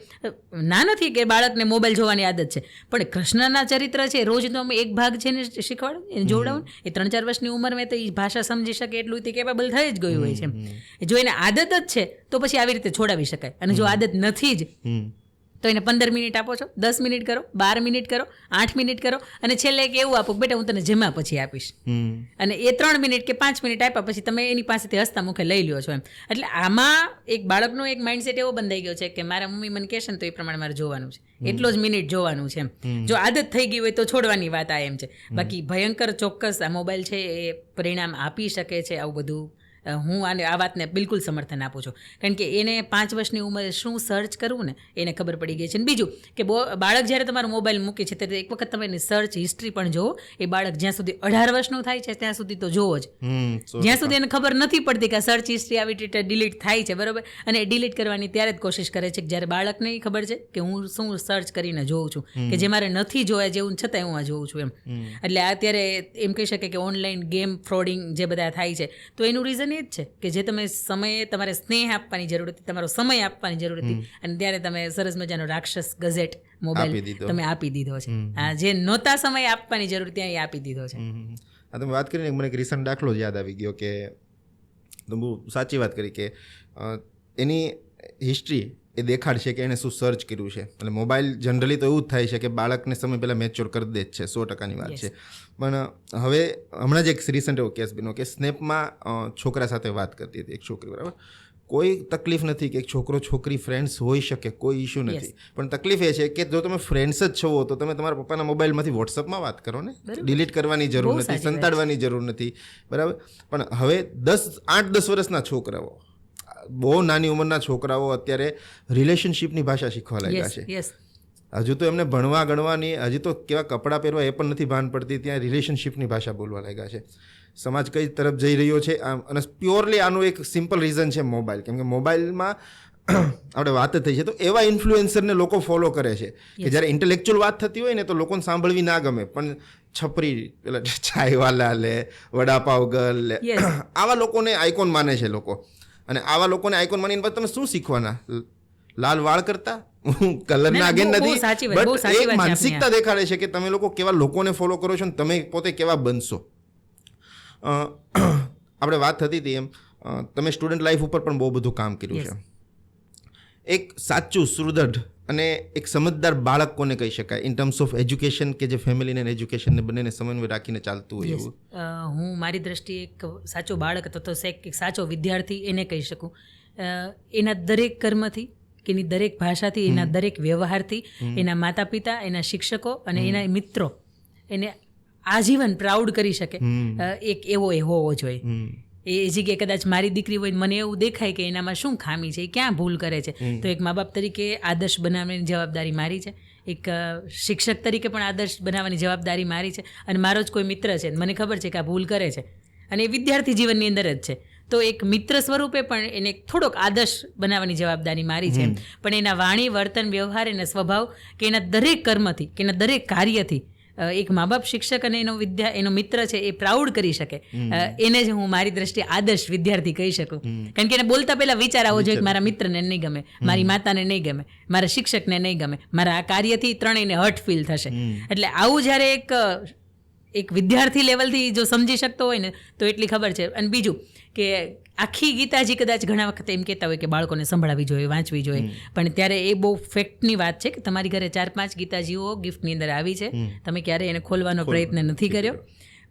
ના નથી કે બાળકને મોબાઈલ જોવાની આદત છે, પણ કૃષ્ણના ચરિત્ર છે રોજનો અમે એક ભાગ છે ને શીખવાડો, એને જોડાવો. એ 3-4 વર્ષની ઉંમરમાં તો એ ભાષા સમજી શકે એટલું તે કેપેબલ થઈ જ ગયું હોય છે. જો એને આદત જ છે તો પછી આવી રીતે છોડાવી શકાય. અને જો આદત નથી જ તો એને 15 મિનિટ આપો છો, 10 મિનિટ કરો, 12 મિનિટ કરો, 8 મિનિટ કરો, અને છેલ્લે એક એવું આપો બેટા હું તને જમા પછી આપીશ. અને એ 3 મિનિટ કે 5 મિનિટ આપ્યા પછી તમે એની પાસેથી હસતા મુખે લઈ લ્યો છો એમ. એટલે આમાં એક બાળકનો એક માઇન્ડસેટ એવો બંધાઈ ગયો છે કે મારા મમ્મી મને કહેશે ને તો એ પ્રમાણે મારે જોવાનું છે, એટલો જ મિનિટ જોવાનું છે એમ. જો આદત થઈ ગઈ હોય તો છોડવાની વાત આ એમ છે. બાકી ભયંકર ચોક્કસ આ મોબાઈલ છે એ પરિણામ આપી શકે છે. આવું બધું હું આ વાતને બિલકુલ સમર્થન આપું છું, કારણ કે એને 5 વર્ષની ઉંમરે શું સર્ચ કરવું ને એને ખબર પડી ગઈ છે. અને બીજું કે બાળક જ્યારે તમારો મોબાઈલ મૂકે છે ત્યારે એક વખત તમે એની સર્ચ હિસ્ટ્રી પણ જોવો. એ બાળક જ્યાં સુધી 18 વર્ષનું થાય છે ત્યાં સુધી તો જોવો જ, જ્યાં સુધી એને ખબર નથી પડતી કે સર્ચ હિસ્ટ્રી આવી રીતે ડિલીટ થાય છે, બરાબર. અને એ ડિલીટ કરવાની ત્યારે જ કોશિશ કરે છે કે જ્યારે બાળકને ખબર છે કે હું શું સર્ચ કરીને જોઉં છું, કે જે મારે નથી જોયા જેવું છતાંય હું આ જોઉં છું એમ. એટલે અત્યારે એમ કહી શકે કે ઓનલાઈન ગેમ ફ્રોડિંગ જે બધા થાય છે, તો એનું રીઝન જ છે કે જે તમે સમયે તમારે સ્નેહ આપવાની જરૂર હતી, તમારો સમય આપવાની જરૂર હતી, અને ત્યારે તમે સરસ મજાનો રાક્ષસ ગઝેટ મોબાઈલ તમે આપી દીધો છે. જે નહોતા સમય આપવાની જરૂર ત્યાં આપી દીધો છે. આ તમે વાત કરીને મને એક રિસન્ટ દાખલો યાદ આવી ગયો કે તમે બહુ સાચી વાત કરી કે એની હિસ્ટ્રી એ દેખાડશે કે એણે શું સર્ચ કર્યું છે. અને મોબાઈલ જનરલી તો એવું જ થાય છે કે બાળકને સમય પહેલાં મેચ્યોર કરી દે જ છે, 100%ની વાત છે. પણ હવે હમણાં જ એક રિસન્ટ એવો કેસ બન્યો કે સ્નેપમાં છોકરા સાથે વાત કરતી હતી એક છોકરી, બરાબર. કોઈ તકલીફ નથી કે એક છોકરો છોકરી ફ્રેન્ડ્સ હોઈ શકે, કોઈ ઇશ્યુ નથી. પણ તકલીફ એ છે કે જો તમે ફ્રેન્ડ્સ જ છો તો તમે તમારા પપ્પાના મોબાઈલમાંથી વોટ્સઅપમાં વાત કરો ને, ડિલીટ કરવાની જરૂર નથી, સંતાડવાની જરૂર નથી, બરાબર. પણ હવે 8-10 વર્ષના છોકરાઓ, બહુ નાની ઉંમરના છોકરાઓ અત્યારે રિલેશનશિપની ભાષા શીખવા લાગ્યા છે. હજુ તો એમને ભણવા ગણવાની, હજી તો કેવા કપડાં પહેરવા એ પણ નથી ભાન પડતી, ત્યાં રિલેશનશિપની ભાષા બોલવા લાગ્યા છે. સમાજ કઈ તરફ જઈ રહ્યો છે, અને પ્યોરલી આનું એક સિમ્પલ રીઝન છે મોબાઈલ. કેમ કે મોબાઈલમાં આપણે વાત થઈ છે તો એવા ઇન્ફ્લુએન્સરને લોકો ફોલો કરે છે કે જ્યારે ઇન્ટેલેક્ચ્યુઅલ વાત થતી હોય ને તો લોકોને સાંભળવી ના ગમે, પણ છપરી, પેલા ચાયવાલા લે, વડાપાવ ગર્લ લે, આવા લોકોને આઇકોન માને છે લોકો. અને આવા લોકોને આઇકોન માનીને પછી તમે શું શીખવાના? લાલ વાળ કરતા કલરના આગળ નથી, બટ એક માનસિકતા દેખાડે છે કે તમે લોકો કેવા લોકોને ફોલો કરો છો ને તમે પોતે કેવા બનશો. આપણે વાત થતી હતી એમ, તમે સ્ટુડન્ટ લાઈફ ઉપર પણ બહુ બધું કામ કર્યું છે. એક સાચું સુદૃઢ અને એક સમજદાર બાળક કોને કહી શકાય ઇન ટર્મ્સ ઓફ એજ્યુકેશન, કે જે ફેમિલીને અને એજ્યુકેશનને બંનેને સમન્વય રાખીને ચાલતું હોય એવું? હું મારી દ્રષ્ટિએ એક સાચો બાળક અથવા તો એક સાચો વિદ્યાર્થી એને કહી શકું. એના દરેક કર્મથી, કે એની દરેક ભાષાથી, એના દરેક વ્યવહારથી, એના માતા પિતા, એના શિક્ષકો અને એના મિત્રો એને આજીવન પ્રાઉડ કરી શકે, એક એવો એ હોવો જોઈએ. એ જગ્યાએ કદાચ મારી દીકરી હોય, મને એવું દેખાય કે એનામાં શું ખામી છે, ક્યાં ભૂલ કરે છે, તો એક મા બાપ તરીકે આદર્શ બનાવવાની જવાબદારી મારી છે, એક શિક્ષક તરીકે પણ આદર્શ બનાવવાની જવાબદારી મારી છે. અને મારો જ કોઈ મિત્ર છે, મને ખબર છે કે આ ભૂલ કરે છે, અને એ વિદ્યાર્થી જીવનની અંદર જ છે, તો એક મિત્ર સ્વરૂપે પણ એને થોડોક આદર્શ બનાવવાની જવાબદારી મારી છે. પણ એના વાણી, વર્તન, વ્યવહાર, એના સ્વભાવ, કે એના દરેક કર્મથી, કે એના દરેક કાર્યથી એક મા બાપ, શિક્ષક અને એનો મિત્ર છે એ પ્રાઉડ કરી શકે, એને જ હું મારી દ્રષ્ટિએ આદર્શ વિદ્યાર્થી કહી શકું. કારણ કે એને બોલતા પહેલા વિચાર આવવો જોઈએ કે મારા મિત્રને નહીં ગમે, મારી માતાને નહીં ગમે, મારા શિક્ષકને નહીં ગમે, મારા આ કાર્યથી ત્રણેયને હર્ટ ફીલ થશે. એટલે આવું જ્યારે એક વિદ્યાર્થી લેવલથી જો સમજી શકતો હોય ને તો એટલી ખબર છે. અને બીજું કે આખી ગીતાજી કદાચ ઘણા વખત એમ કહેતા હોય કે બાળકોને સંભળાવવી જોઈએ, વાંચવી જોઈએ, પણ ત્યારે એ બહુ ફેક્ટની વાત છે કે તમારી ઘરે 4-5 ગીતાજીઓ ગિફ્ટની અંદર આવી છે, તમે ક્યારે એને ખોલવાનો પ્રયત્ન નથી કર્યો.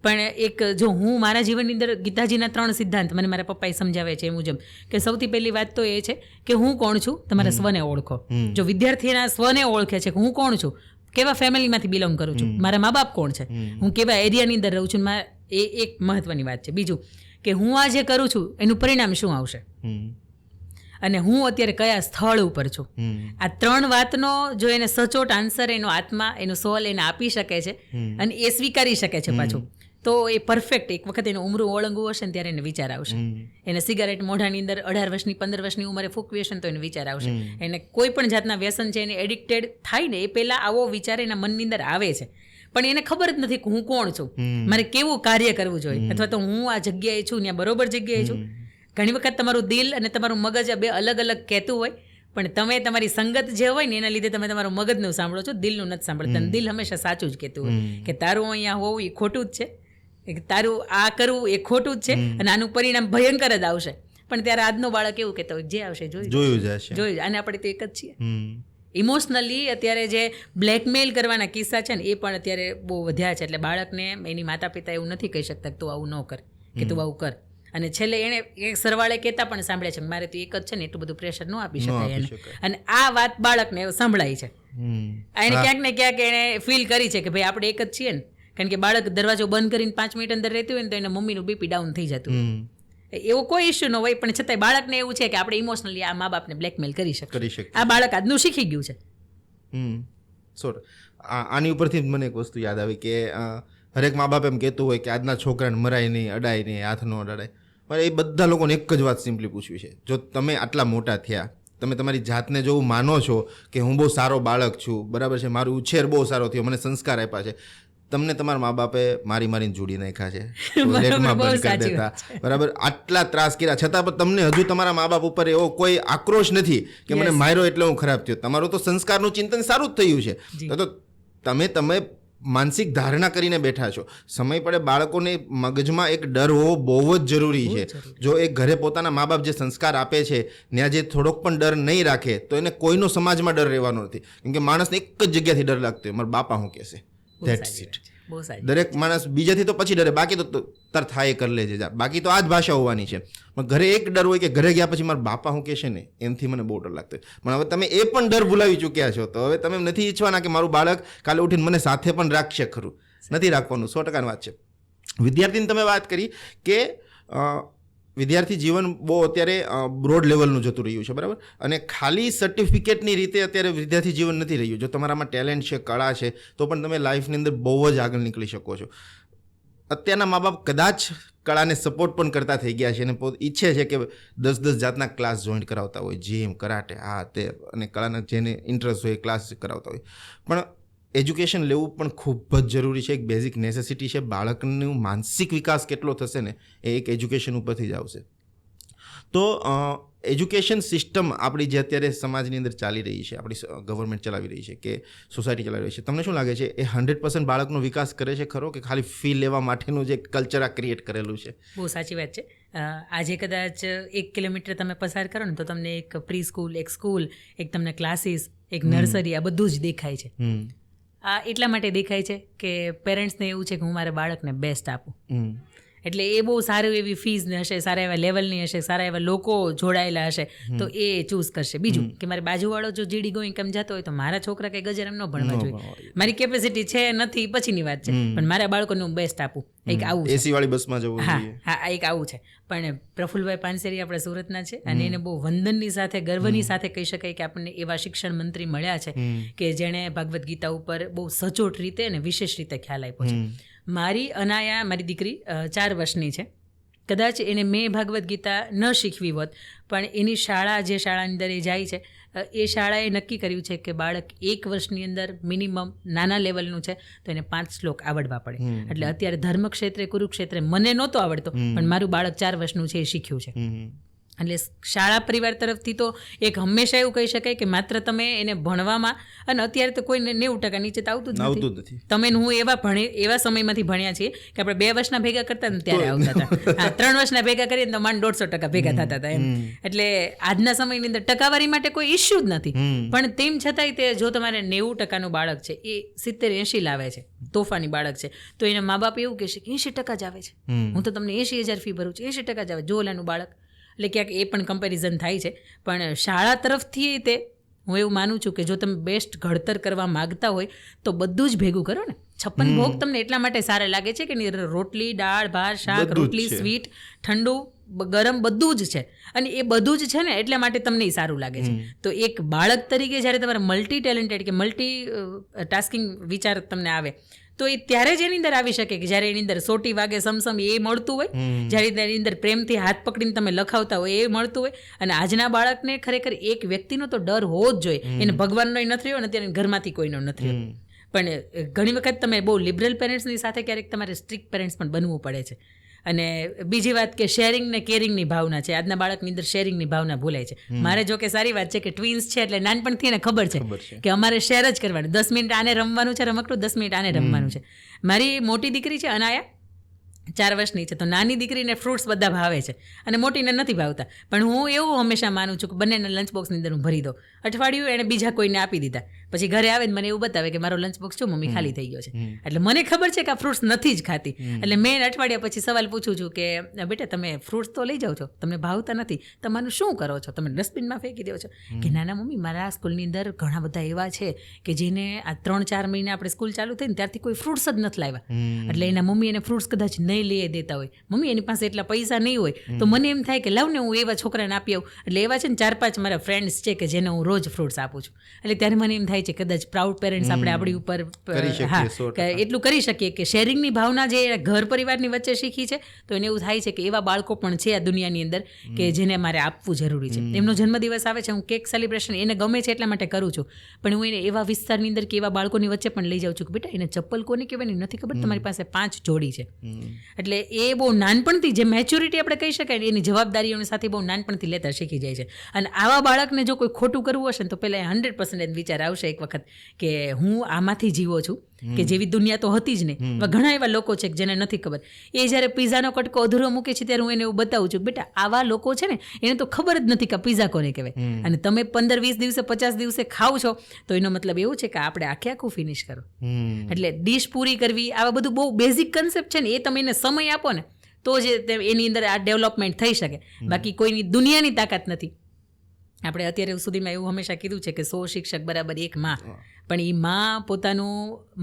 પણ એક જો હું મારા જીવનની અંદર ગીતાજીના 3 સિદ્ધાંત મને મારા પપ્પાએ સમજાવે છે એ મુજબ, કે સૌથી પહેલી વાત તો એ છે કે હું કોણ છું, તમારા સ્વને ઓળખો. જો વિદ્યાર્થીના સ્વને ઓળખે છે કે હું કોણ છું, કેવા ફેમિલીમાંથી બિલોંગ કરું છું, મારા મા બાપ કોણ છે, હું કેવા એરિયાની અંદર રહું છું, એ એક મહત્વની વાત છે. બીજું કે હું આ જે કરું છું એનું પરિણામ શું આવશે, અને હું અત્યારે કયા સ્થળ ઉપર છું. આ 3 વાતનો જો એને સચોટ આન્સર એનો આત્મા, એનો સોલ એને આપી શકે છે અને એ સ્વીકારી શકે છે પાછું, તો એ પરફેક્ટ. એક વખત એનું ઉમરું ઓળંગવું હશે ને ત્યારે એને વિચાર આવશે. એને સિગારેટ મોઢાની અંદર 18 વર્ષની 15 વર્ષની ઉંમરે ફૂંકવી હશે ને તો એને વિચાર આવશે. એને કોઈ પણ જાતના વ્યસન છે, એને એડિક્ટેડ થાય ને એ પહેલાં આવો વિચાર એના મનની અંદર આવે છે, પણ એને ખબર જ નથી કે હું કોણ છું, મારે કેવું કાર્ય કરવું જોઈએ, અથવા તો હું આ જગ્યાએ છું, ત્યાં બરોબર જગ્યાએ છું. ઘણી વખત તમારું દિલ અને તમારું મગજ આ બે અલગ અલગ કહેતું હોય, પણ તમે તમારી સંગત જે હોય ને એના લીધે તમે તમારું મગજનું સાંભળો છો, દિલનું નથી સાંભળતા. દિલ હંમેશા સાચું જ કહેતું હોય કે તારું અહીંયા હોવું એ ખોટું જ છે, તારું આ કરવું એ ખોટું જ છે, અને આનું પરિણામ ભયંકર જ આવશે. પણ ત્યારે આજનો બાળક એવું કહેતો હોય જે આવશે જોયું જશે. અને આપણે તો એક જ છીએ. ઇમોશનલી અત્યારે જે બ્લેકમેલ કરવાના કિસ્સા છે ને એ પણ અત્યારે બહુ વધ્યા છે. એટલે બાળકને એની માતા પિતા એવું નથી કહી શકતા કે તું આવું ન કર, કે તું આવું કર. અને છેલ્લે એણે એક સરવાળે કહેતા પણ સાંભળે છે મારે તો એક જ છે ને એટલું બધું પ્રેશર ન આપી શકાય એને. અને આ વાત બાળકને સંભળાય છે, એને ક્યાંક ને ક્યાંક એણે ફીલ કરી છે કે ભાઈ આપણે એક જ છીએ ને. કારણ કે બાળક દરવાજો બંધ કરીને 5 મિનિટ અંદર રહેતું હોય ને તો એના મમ્મીનું બીપી ડાઉન થઈ જતું. એવો કોઈ ઇશ્યુ ન હોય, પણ છતાંય બાળકને એવું છે કે આપણે ઇમોશનલી આ મા બાપને બ્લેકમેલ કરી શકીએ. આ બાળક આજનું શીખી ગયું છે. આની ઉપરથી મને એક વસ્તુ યાદ આવી કે હરેક મા બાપ એમ કહેતું હોય કે આજના છોકરાને મરાય નહીં, અડાય નહીં, હાથ ન અડાય. પણ એ બધા લોકોને એક જ વાત સિમ્પલી પૂછવી છે, જો તમે આટલા મોટા થયા, તમે તમારી જાતને જો માનો છો કે હું બહુ સારો બાળક છું, બરાબર છે, મારું ઉછેર બહુ સારો થયો, મને સંસ્કાર આપ્યા છે, તમને તમારા મા બાપે મારીને જોડી નાખ્યા છે, લેટમાં બંધ કરી દેતા, બરાબર, આટલા ત્રાસ કર્યા, છતાં પણ તમને હજુ તમારા મા બાપ ઉપર એવો કોઈ આક્રોશ નથી કે મને માર્યો એટલે હું ખરાબ થયો. તમારું તો સંસ્કારનું ચિંતન સારું જ થયું છે. તો તમે માનસિક ધારણા કરીને બેઠા છો. સમય પડે બાળકોને મગજમાં એક ડર હોવો બહુ જ જરૂરી છે. જો એક ઘરે પોતાના મા બાપ જે સંસ્કાર આપે છે ત્યાં જે થોડોક પણ ડર નહીં રાખે તો એને કોઈનો સમાજમાં ડર રહેવાનો નથી. કેમ કે માણસને એક જ જગ્યાથી ડર લાગતો હોય, મારા બાપા શું કહેશે, ધેટ્સ ઇટ. બહુ સાચી. દરેક માણસ બીજાથી તો પછી ડરે, બાકી તો તાર થાય કરી લેજે જા, બાકી તો આ જ ભાષા હોવાની છે. પણ ઘરે એક ડર હોય કે ઘરે ગયા પછી મારા બાપા હું કહેશે ને, એમથી મને બહુ ડર લાગતો હોય. પણ હવે તમે એ પણ ડર ભૂલાવી ચૂક્યા છો, તો હવે તમે નથી ઈચ્છવાના કે મારું બાળક કાલે ઉઠીને મને સાથે પણ રાખશે ખરું. નથી રાખવાનું, 100% વાત છે. વિદ્યાર્થીની તમે વાત કરી કે વિદ્યાર્થી જીવન બહુ અત્યારે બ્રોડ લેવલનું જતું રહ્યું છે, બરાબર. અને ખાલી સર્ટિફિકેટની રીતે અત્યારે વિદ્યાર્થી જીવન નથી રહ્યું. જો તમારામાં ટેલેન્ટ છે, કળા છે, તો પણ તમે લાઈફની અંદર બહુ જ આગળ નીકળી શકો છો. અત્યારના મા બાપ કદાચ કળાને સપોર્ટ પણ કરતા થઈ ગયા છે અને ઈચ્છે છે કે 10 જાતના ક્લાસ જોઈન્ટ કરાવતા હોય, જીમ, કરાટે, આ તે, અને કળાના જેને ઇન્ટરેસ્ટ હોય ક્લાસ કરાવતા હોય. પણ એજ્યુકેશન લેવું પણ ખૂબ જ જરૂરી છે, એક બેઝિક નેસેસિટી છે. બાળકનું માનસિક વિકાસ કેટલો થશે ને એ એક એજ્યુકેશન ઉપરથી જ આવશે. તો એજ્યુકેશન સિસ્ટમ આપણી જે અત્યારે સમાજની અંદર ચાલી રહી છે, આપણી ગવર્મેન્ટ ચલાવી રહી છે કે સોસાયટી ચલાવી રહી છે, તમને શું લાગે છે એ 100% બાળકનો વિકાસ કરે છે ખરો, કે ખાલી ફી લેવા માટેનું જે કલ્ચર આ ક્રિએટ કરેલું છે? બહુ સાચી વાત છે. આજે કદાચ 1 કિલોમીટર તમે પસાર કરો ને તો તમને એક પ્રી સ્કૂલ, એક સ્કૂલ, એક તમને ક્લાસીસ, એક નર્સરી, આ બધું જ દેખાય છે. આ એટલા માટે દેખાય છે કે પેરેન્ટ્સને એવું છે કે હું મારા બાળકને બેસ્ટ આપું. એટલે એ બહુ સારું એવી ફીઝ હશે, સારા એવા લેવલની હશે, સારા એવા લોકો જોડાયેલા હશે, તો એ ચૂઝ કરશે. બીજું કે મારે બાજુવાળો જો જીડી ગોઈંગ કેમ જતો હોય તો મારા છોકરા કંઈ ગજર એમ ન ભણવા જોઈએ. મારી કેપેસિટી છે નથી પછીની વાત છે, પણ મારા બાળકોને હું બેસ્ટ આપું. એક આવું છે, એસી વાળી બસમાં જવું જોઈએ. હા, એક આવું છે. પણ પ્રફુલ્લભાઈ પાનસેરી આપણે સુરતના છે અને એને બહુ વંદનની સાથે, ગર્વની સાથે કહી શકાય કે આપણને એવા શિક્ષણ મંત્રી મળ્યા છે કે જેણે ભાગવદ્ ગીતા ઉપર બહુ સચોટ રીતે અને વિશેષ રીતે ખ્યાલ આપ્યો છે. મારી અનાયા, મારી દીકરી 4 વર્ષની છે. કદાચ એને મેં ભાગવદ્ ગીતા ન શીખવી હોત, પણ એની શાળા, જે શાળાની અંદર એ જાય છે, એ શાળાએ નક્કી કર્યું છે કે બાળક 1 વર્ષની અંદર મિનિમમ નાના લેવલનું છે તો એને 5 શ્લોક આવડવા પડે. એટલે અત્યારે ધર્મક્ષેત્રે, કુરુક્ષેત્રે મને નહોતો આવડતો, પણ મારું બાળક 4 વર્ષનું છે એ શીખ્યું છે. એટલે શાળા પરિવાર તરફથી તો એક હંમેશા એવું કહી શકાય કે માત્ર તમે એને ભણવામાં, અને અત્યારે તો કોઈને 90% નીચે તો આવતું જ નથી. તમે હું એવા સમયમાંથી ભણ્યા છીએ કે આપણે 2 વર્ષના ભેગા કરતા ને ત્યારે આવતા હતા. હા, 3 વર્ષના ભેગા કરીએ તો માંડ 150% ભેગા થતા હતા એમ. એટલે આજના સમયની અંદર ટકાવારી માટે કોઈ ઇશ્યુ જ નથી. પણ તેમ છતાંય તે જો તમારે 90%નું બાળક છે એ 70-80 લાવે છે, તોફાની બાળક છે, તો એના મા બાપ એવું કહેશે કે 80% જ આવે છે, હું તો તમને 80,000 ફી ભરું છું, 80% જ આવે, જો ઓલાનું બાળક. એટલે ક્યાંક એ પણ કમ્પેરિઝન થાય છે. પણ શાળા તરફથી તે હું એવું માનું છું કે જો તમે બેસ્ટ ઘડતર કરવા માગતા હોય તો બધું જ ભેગું કરો ને. 56 ભોગ તમને એટલા માટે સારા લાગે છે કે રોટલી, દાળ, ભાત, શાક, રોટલી, સ્વીટ, ઠંડુ, ગરમ બધું જ છે. અને એ બધું જ છે ને એટલા માટે તમને એ સારું લાગે છે. તો એક બાળક તરીકે જ્યારે તમારે મલ્ટી ટેલેન્ટેડ કે મલ્ટી ટાસ્કિંગ વિચાર તમને આવે તો એ ત્યારે જ એની અંદર આવી શકે કે જ્યારે એની અંદર સોટી વાગે સમસમ એ મળતું હોય, જ્યારે એની અંદર પ્રેમથી હાથ પકડીને તમે લખાવતા હોય એ મળતું હોય. અને આજના બાળકને ખરેખર એક વ્યક્તિનો તો ડર હોવો જ જોઈએ. એને ભગવાનનો નથી રહ્યો અને ત્યારે ઘરમાંથી કોઈનો નથી રહ્યો. પણ ઘણી વખત તમે બહુ લિબરલ પેરેન્ટ્સની સાથે ક્યારેક તમારે સ્ટ્રિક્ટ પેરેન્ટ્સ પણ બનવું પડે છે. અને બીજી વાત કે શેરિંગ ને કેરિંગની ભાવના છે. આજના બાળકની અંદર શેરિંગની ભાવના ભૂલાય છે. મારે જો કે સારી વાત છે કે ટ્વિન્સ છે એટલે નાનપણથી એને ખબર છે કે અમારે શેર જ કરવાનું. 10 મિનિટ આને રમવાનું છે રમકડું, 10 મિનિટ આને રમવાનું છે. મારી મોટી દીકરી છે અનાયા, 4 વર્ષની છે, તો નાની દીકરીને ફ્રૂટ્સ બધા ભાવે છે અને મોટીને નથી ભાવતા. પણ હું એવું હંમેશા માનું છું કે બંનેના લંચ બોક્સની અંદર હું ભરી દઉં. અઠવાડિયું એણે બીજા કોઈને આપી દીધા, પછી ઘરે આવે ને મને એવું બતાવે કે મારો લંચ બોક્સ જો મમ્મી ખાલી થઈ ગયો છે. એટલે મને ખબર છે કે આ ફ્રૂટ્સ નથી જ ખાતી. એટલે મેં અઠવાડિયા પછી સવાલ પૂછું છું કે બેટા તમે ફ્રૂટ્સ તો લઈ જાઓ છો, તમને ભાવતા નથી, તમારું શું કરો છો, તમે ડસ્ટબિનમાં ફેંકી દો છો? કે નાના મમ્મી મારા સ્કૂલની અંદર ઘણા બધા એવા છે કે જેને આ 3-4 મહિને આપણે સ્કૂલ ચાલુ થઈ ને ત્યારથી કોઈ ફ્રૂટ્સ જ નથી લાવ્યા. એટલે એના મમ્મી એને ફ્રૂટ્સ કદાચ નહીં લઈ દેતા હોય, મમ્મી એની પાસે એટલા પૈસા નહીં હોય, તો મને એમ થાય કે લાવ ને હું એવા છોકરાને આપી આવું. એટલે એવા છે ને 4-5 મારા ફ્રેન્ડ્સ છે કે જેને હું રોજ ફ્રૂટ્સ આપું છું. એટલે ત્યારે મને એમ થાય છે કદાચ પ્રાઉડ પેરેન્ટ્સ આપણે આપણી ઉપર એટલું કરી શકીએ કે શેરિંગની ભાવના જે ઘર પરિવારની વચ્ચે શીખી છે, તો એને એવું થાય છે કે એવા બાળકો પણ છે આ દુનિયાની અંદર કે જેને મારે આપવું જરૂરી છે. એમનો જન્મદિવસ આવે છે, હું કેક સેલિબ્રેશન એને ગમે છે એટલા માટે કરું છું, પણ હું એને એવા વિસ્તારની અંદર કે એવા બાળકોની વચ્ચે પણ લઈ જાઉં છું કે બેટા એને ચપ્પલ કોને કહેવાની નથી ખબર, તમારી પાસે 5 જોડી છે. એટલે એ બહુ નાનપણથી જે મેચ્યોરિટી આપણે કહી શકાય એની જવાબદારીઓની સાથે બહુ નાનપણથી લેતા શીખી જાય છે. અને આવા બાળકને જો કોઈ ખોટું કરવું હશે ને તો પહેલાં 100% વિચાર આવશે એક વખત કે હું આમાંથી જીવો છું, કે જેવી દુનિયા તો હતી જ નહીં. ઘણા એવા લોકો છે જેને નથી ખબર. એ જ્યારે પીઝાનો કટકો અધૂરો મૂકે છે ત્યારે હું એને એવું બતાવું છું, બેટા આવા લોકો છે ને એને તો ખબર જ નથી કે પીઝા કોને કહેવાય, અને તમે 15-20 દિવસે 50 દિવસે ખાવ છો તો એનો મતલબ એવું છે કે આપણે આખું ફિનિશ કરો. એટલે ડીશ પૂરી કરવી, આવા બધું બહુ બેઝિક કન્સેપ્ટ છે ને, એ તમે એને સમય આપો ને તો જ એની અંદર આ ડેવલપમેન્ટ થઈ શકે. બાકી કોઈની દુનિયાની તાકાત નથી. આપણે અત્યારે સુધીમાં એવું હંમેશા કીધું છે કે 100 શિક્ષક બરાબર 1 માં, પણ એ માં પોતાનું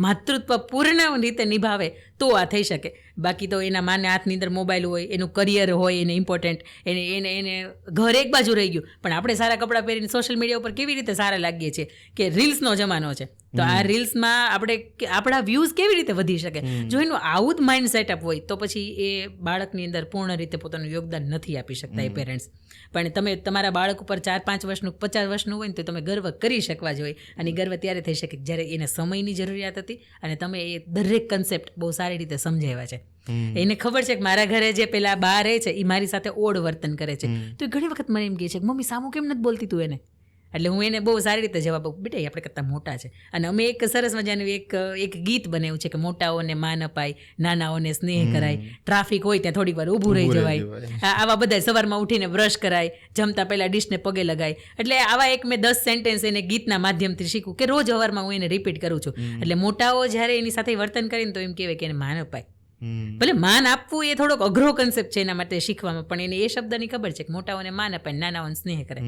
માતૃત્વ પૂર્ણ રીતે નિભાવે તો આ થઈ શકે. બાકી તો એના માને હાથની અંદર મોબાઈલ હોય, એનું કરિયર હોય, એને ઇમ્પોર્ટન્ટ, એને ઘર એક બાજુ રહી ગયું, પણ આપણે સારા કપડાં પહેરીને સોશિયલ મીડિયા ઉપર કેવી રીતે સારા લાગીએ છીએ કે રીલ્સનો જમાનો છે, તો આ રીલ્સમાં આપણા વ્યૂઝ કેવી રીતે વધી શકે? જો એનું આવું જ માઇન્ડ સેટઅપ હોય તો પછી એ બાળકની અંદર પૂર્ણ રીતે પોતાનું યોગદાન નથી આપી શકતા એ પેરેન્ટ્સ. પણ તમે તમારા બાળક ઉપર 4-5 વર્ષનું 50 વર્ષનું હોય ને તો તમે ગર્વ કરી શકવા જોઈએ, અને ગર્વ ત્યારે થઈ શકે જ્યારે એને સમયની જરૂરિયાત હતી અને તમે એ દરેક કન્સેપ્ટ બહુ સારી રીતે સમજાવ્યા છે. એને ખબર છે કે મારા ઘરે જે પેલા બા રહે છે એ મારી સાથે ઓડ વર્તન કરે છે, તો એ ઘણી વખત મને એમ કહે છે કે મમ્મી સામું કેમ નથી બોલતી તું એને? એટલે હું એને બહુ સારી રીતે જવાબ આપું, બેટા આપણે કરતાં મોટા છે. અને અમે એક સરસ મજાનું એક ગીત બનાવ્યું છે કે મોટાઓને માન અપાય, નાનાઓને સ્નેહ કરાય, ટ્રાફિક હોય ત્યાં થોડીક વાર ઊભું રહી જવાય, આવા બધા સવારમાં ઉઠીને બ્રશ કરાય, જમતા પહેલાં ડીશને પગે લગાય. એટલે આવા મેં 10 સેન્ટેન્સ એને ગીતના માધ્યમથી શીખું કે રોજ સવારમાં હું એને રિપીટ કરું છું. એટલે મોટાઓ જ્યારે એની સાથે વર્તન કરીને તો એમ કહેવાય કે એને માન અપાય. ભલે માન આપવું એ થોડોક અઘરો કન્સેપ્ટ છે એના માટે શીખવામાં, પણ એને એ શબ્દની ખબર છે કે મોટાઓને માન અપાય, નાનાઓને સ્નેહ કરે.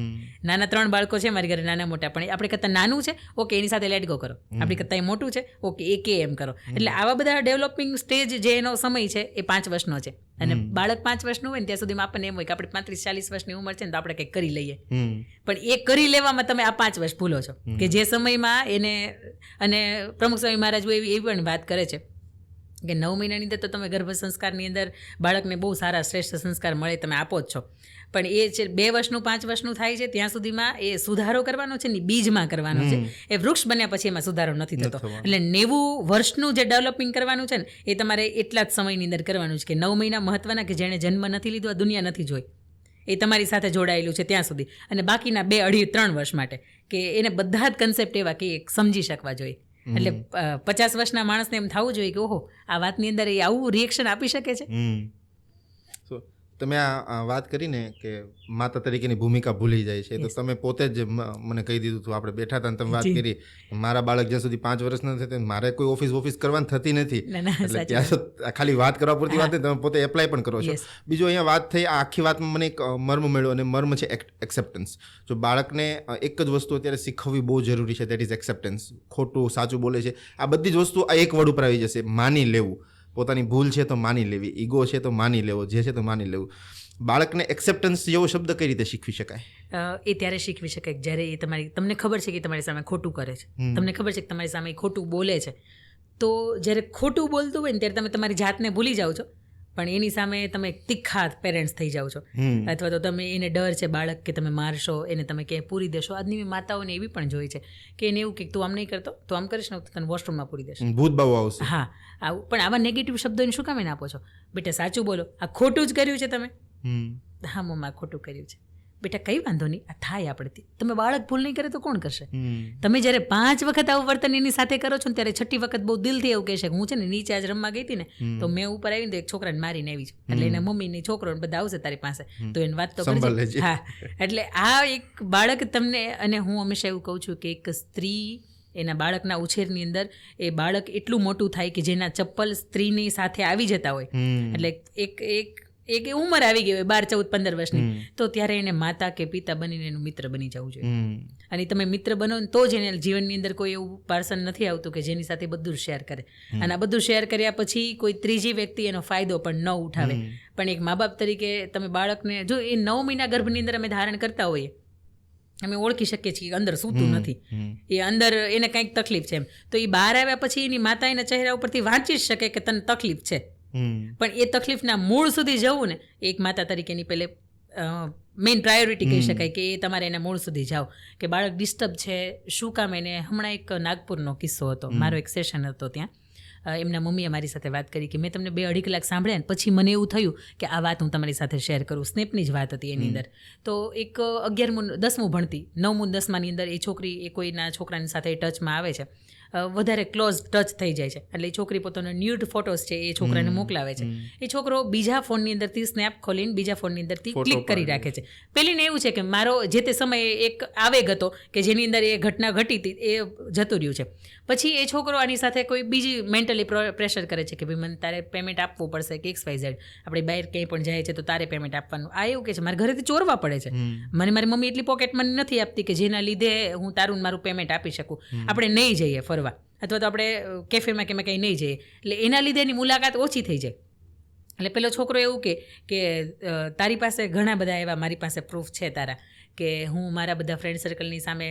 નાના 3 બાળકો છે મારી ઘરે, નાના મોટા, પણ આપણે કરતાં નાનું છે, ઓકે એની સાથે લેટ ગો કરો. આપણી કરતાં એ મોટું છે, ઓકે એ કે એમ કરો. એટલે આવા બધા ડેવલપિંગ સ્ટેજ જે એનો સમય છે એ 5 વર્ષનો છે. અને બાળક 5 વર્ષનું હોય ને ત્યાં સુધીમાં આપણને એમ હોય કે આપણે 35-40 વર્ષની ઉંમર છે ને તો આપણે કંઈક કરી લઈએ, પણ એ કરી લેવામાં તમે આ 5 વર્ષ ભૂલો છો કે જે સમયમાં એને. અને પ્રમુખ સ્વામી મહારાજ એવી પણ વાત કરે છે કે 9 મહિનાની અંદર તો તમે ગર્ભ સંસ્કારની અંદર બાળકને બહુ સારા શ્રેષ્ઠ સંસ્કાર મળે તમે આપો જ છો, પણ એ છે 2 વર્ષનું 5 વર્ષનું થાય છે ત્યાં સુધીમાં એ સુધારો કરવાનો છે ને બીજમાં કરવાનો છે. એ વૃક્ષ બન્યા પછી એમાં સુધારો નથી થતો. એટલે 90 વર્ષનું જે ડેવલપિંગ કરવાનું છે ને એ તમારે એટલા જ સમયની અંદર કરવાનું છે કે 9 મહિના મહત્વના કે જેણે જન્મ નથી લીધો, આ દુનિયા નથી જોઈ, એ તમારી સાથે જોડાયેલું છે ત્યાં સુધી, અને બાકીના 2, 2.5, 3 વર્ષ માટે કે એને બધા જ કન્સેપ્ટ એવા કે સમજી શકવા જોઈએ. એટલે 50 વર્ષના માણસને એમ થવું જોઈએ કે ઓહો આ વાતની અંદર એ આવું રિએક્શન આપી શકે છે. તમે આ વાત કરીને કે માતા તરીકેની ભૂમિકા ભૂલી જાય છે, તો તમે પોતે જ મને કહી દીધું હતું, આપણે બેઠા હતા ને તમે વાત કરી મારા બાળક જ્યાં સુધી 5 વર્ષ ન થતા મારે કોઈ ઓફિસ કરવાની થતી નથી, એટલે ત્યાં ખાલી વાત કરવા પૂરતી વાત નહીં, તમે પોતે એપ્લાય પણ કરો છો. બીજું અહીંયા વાત થઈ, આ આખી વાતમાં મને એક મર્મ મળ્યો, અને મર્મ છે એક્સેપ્ટન્સ. જો બાળકને એક જ વસ્તુ અત્યારે શીખવવી બહુ જરૂરી છે, દેટ ઇઝ એક્સેપ્ટન્સ. ખોટું સાચું બોલે છે આ બધી જ વસ્તુ આ એક વર્ડ ઉપર આવી જશે, માની લેવું. પોતાની ભૂલ છે તો માની લેવી, ઈગો છે તો માની લેવો, જે છે તો માની લેવું. બાળકને એક્સેપ્ટન્સ જેવો શબ્દ કઈ રીતે શીખવી શકાય? એ ત્યારે શીખવી શકાય જ્યારે તમને ખબર છે કે તમારી સામે ખોટું કરે છે, તમને ખબર છે કે તમારી સામે ખોટું બોલે છે, તો જ્યારે ખોટું બોલતું હોય ને ત્યારે તમે તમારી જાતને ભૂલી જાઓ છો, પણ એની સામે તમે તીખા પેરેન્ટ્સ થઈ જાઓ છો, અથવા તો તમે એને ડર છે બાળક કે તમે મારશો એને, તમે ક્યાંય પૂરી દેશો. આજની માતાઓને એવી પણ જોઈ છે કે એને એવું કે તું આમ નહીં કરતો, તું આમ કરીશ ને તો તને વોશરૂમમાં પૂરી દેશે, ભૂત બાવો આવશે. હા, આવું. પણ આવા નેગેટિવ શબ્દો એને શું કામ એને આપો છો? બેટા સાચું બોલો, આ ખોટું જ કર્યું છે તમે. હા મમ્મા ખોટું કર્યું છે. બેટા કંઈ વાંધો નહીં, આ થાય આપણેથી. તમે બાળક ભૂલ નહીં કરે તો કોણ કરશે? તમે જ્યારે 5 વખત આવું વર્તન એની સાથે કરો છો ને ત્યારે 6ઠી વખત બહુ દિલથી એવું કહેશે કે હું છે ને નીચે આજ રમવા ગઈ હતી ને તો મેં ઉપર આવીને તો એક છોકરાને મારીને આવી છું, એટલે એના મમ્મીની છોકરો બધા આવશે તારી પાસે, તો એને વાત તો કરજે. હા, એટલે આ એક બાળક તમને, અને હું હંમેશા એવું કહું છું કે એક સ્ત્રી એના બાળકના ઉછેરની અંદર એ બાળક એટલું મોટું થાય કે જેના ચપ્પલ સ્ત્રીની સાથે આવી જતા હોય, એટલે એક ઉંમર આવી ગઈ હોય 12, 14, 15 વર્ષની, તો ત્યારે એને માતા કે પિતા બનીને એનું મિત્ર બની જવું જોઈએ. અને તમે મિત્ર બનો ને તો જ એને જીવનની અંદર કોઈ એવું પર્સન નથી આવતું કે જેની સાથે બધું શેર કરે, અને આ બધું શેર કર્યા પછી કોઈ ત્રીજી વ્યક્તિ એનો ફાયદો પણ ન ઉઠાવે. પણ એક મા બાપ તરીકે તમે બાળકને, જો એ 9 મહિના ગર્ભની અંદર અમે ધારણ કરતા હોઈએ, અમે ઓળખી શકીએ છીએ કે અંદર સૂતું નથી, એ અંદર એને કંઈક તકલીફ છે એમ, તો એ બહાર આવ્યા પછી એની માતા એના ચહેરા ઉપરથી વાંચી જ શકે કે તને તકલીફ છે. પણ એ તકલીફના મૂળ સુધી જવું ને એક માતા તરીકેની પહેલે મેઇન પ્રાયોરિટી કહી શકાય કે એ તમારે એના મૂળ સુધી જાઓ કે બાળક ડિસ્ટર્બ છે શું કામ. એને હમણાં એક નાગપુરનો કિસ્સો હતો, મારો એક સેશન હતો ત્યાં, એમના મમ્મીએ મારી સાથે વાત કરી કે મેં તમને 2-2.5 કલાક સાંભળ્યા ને પછી મને એવું થયું કે આ વાત હું તમારી સાથે શેર કરું. સ્નેપની જ વાત હતી એની અંદર. તો એક 11મું 10મું ભણતી 9મું 10માની અંદર એ છોકરી એ કોઈના છોકરાની સાથે ટચમાં આવે છે, વધારે ક્લોઝ ટચ થઈ જાય છે. એટલે એ છોકરી પોતાનો ન્યૂડ ફોટોસ છે એ છોકરાને મોકલાવે છે. એ છોકરો બીજા ફોનની અંદરથી સ્નેપ ખોલીને બીજા ફોનની અંદરથી ક્લિક કરી રાખે છે. પેલીને એવું છે કે મારો જે તે સમયે એક આવેગ હતો કે જેની અંદર એ ઘટના ઘટી હતી એ જતું રહ્યું છે. પછી એ છોકરો આની સાથે કોઈ બીજી મેન્ટલી પ્રેશર કરે છે કે ભાઈ મને તારે પેમેન્ટ આપવું પડશે કે XYZ, આપણે બહાર ક્યાંય પણ જાય છે તો તારે પેમેન્ટ આપવાનું. આ એવું કે છે મારે ઘરેથી ચોરવા પડે છે, મને મારી મમ્મી એટલી પોકેટ મની નથી આપતી કે જેના લીધે હું તારું મારું પેમેન્ટ આપી શકું. આપણે નહીં જઈએ ફરવા અથવા તો આપણે કેફેમાં કે કંઈ નહીં જઈએ, એટલે એના લીધે એની મુલાકાત ઓછી થઈ જાય. એટલે પેલો છોકરો એવું કે તારી પાસે ઘણા બધા એવા મારી પાસે પ્રૂફ છે તારા કે હું મારા બધા ફ્રેન્ડ સર્કલની સામે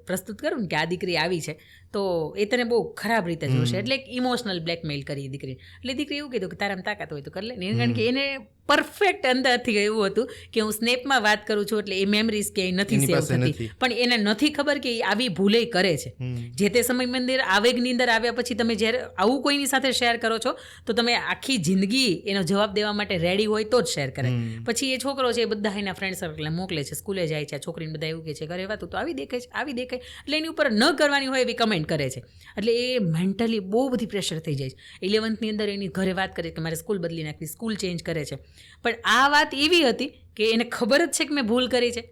પ્રસ્તુત કરું ને કે આ દીકરી આવી છે તો એ તને બહુ ખરાબ રીતે જોશે. એટલે એક ઇમોશનલ બ્લેકમેલ કરી દીકરી. એટલે દીકરી એવું કીધું કે તારામાં તાકાત હોય તો કરી લે. કારણ કે એને પરફેક્ટ અંદરથી એવું હતું કે હું સ્નેપમાં વાત કરું છું એટલે એ મેમરીઝ ક્યાંય નથી સેવ થતી, પણ એને નથી ખબર કે એ આવી ભૂલે કરે છે. જે તે સમયની અંદર આવેગની અંદર આવ્યા પછી તમે જ્યારે આવું કોઈની સાથે શેર કરો છો તો તમે આખી જિંદગી એનો જવાબ દેવા માટે રેડી હોય તો જ શેર કરે. પછી એ છોકરો છે એ બધા એના ફ્રેન્ડ સર્કલને મોકલે છે, સ્કૂલે જાય છે, છોકરીને બધા એવું કહે છે ઘરે વાતું તો આવી દેખાય છે આવી દેખાય, એટલે એની ઉપર ન કરવાની હોય એવી કમેન્ટ કરે છે. એટલે એ મેન્ટલી બહુ બધી પ્રેશર થઈ જાય છે. 11th અંદર એની ઘરે વાત કરે કે મારે સ્કૂલ બદલી નાખવી, સ્કૂલ ચેન્જ કરે છે. પણ આ વાત એવી હતી કે એને ખબર જ છે કે મેં ભૂલ કરી છે,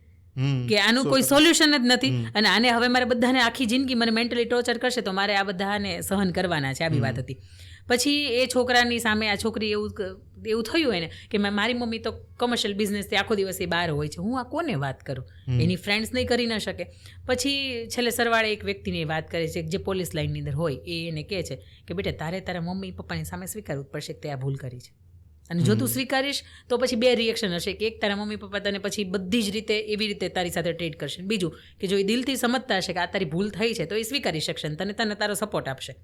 કે આનું કોઈ સોલ્યુશન જ નથી અને આને હવે મારે બધાને આખી જિંદગી મને મેન્ટલી ટોર્ચર કરશે તો મારે આ બધાને સહન કરવાના છે, આવી વાત હતી. પછી એ છોકરાની સામે આ છોકરી એવું થયું એને કે મારી મમ્મી તો કોમર્શિયલ બિઝનેસથી આખો દિવસ એ બહાર હોય છે, હું આ કોને વાત કરું, એની ફ્રેન્ડ્સ નહીં કરી ન શકે. પછી છેલ્લે સરવાળે એક વ્યક્તિની વાત કરે છે જે પોલીસ લાઇનની અંદર હોય, એ એને કહે છે કે બેટા તારે તારા મમ્મી પપ્પાની સામે સ્વીકારવું પડશે કે તે આ ભૂલ કરી છે, અને જો તું સ્વીકારીશ તો પછી 2 રિએક્શન હશે કે એક તારા મમ્મી પપ્પા તને પછી બધી જ રીતે એવી રીતે તારી સાથે ટ્રીટ કરશે, બીજું કે જો એ દિલથી સમજતા હશે કે આ તારી ભૂલ થઈ છે તો એ સ્વીકારી શકશે અને તને તારો સપોર્ટ આપશે.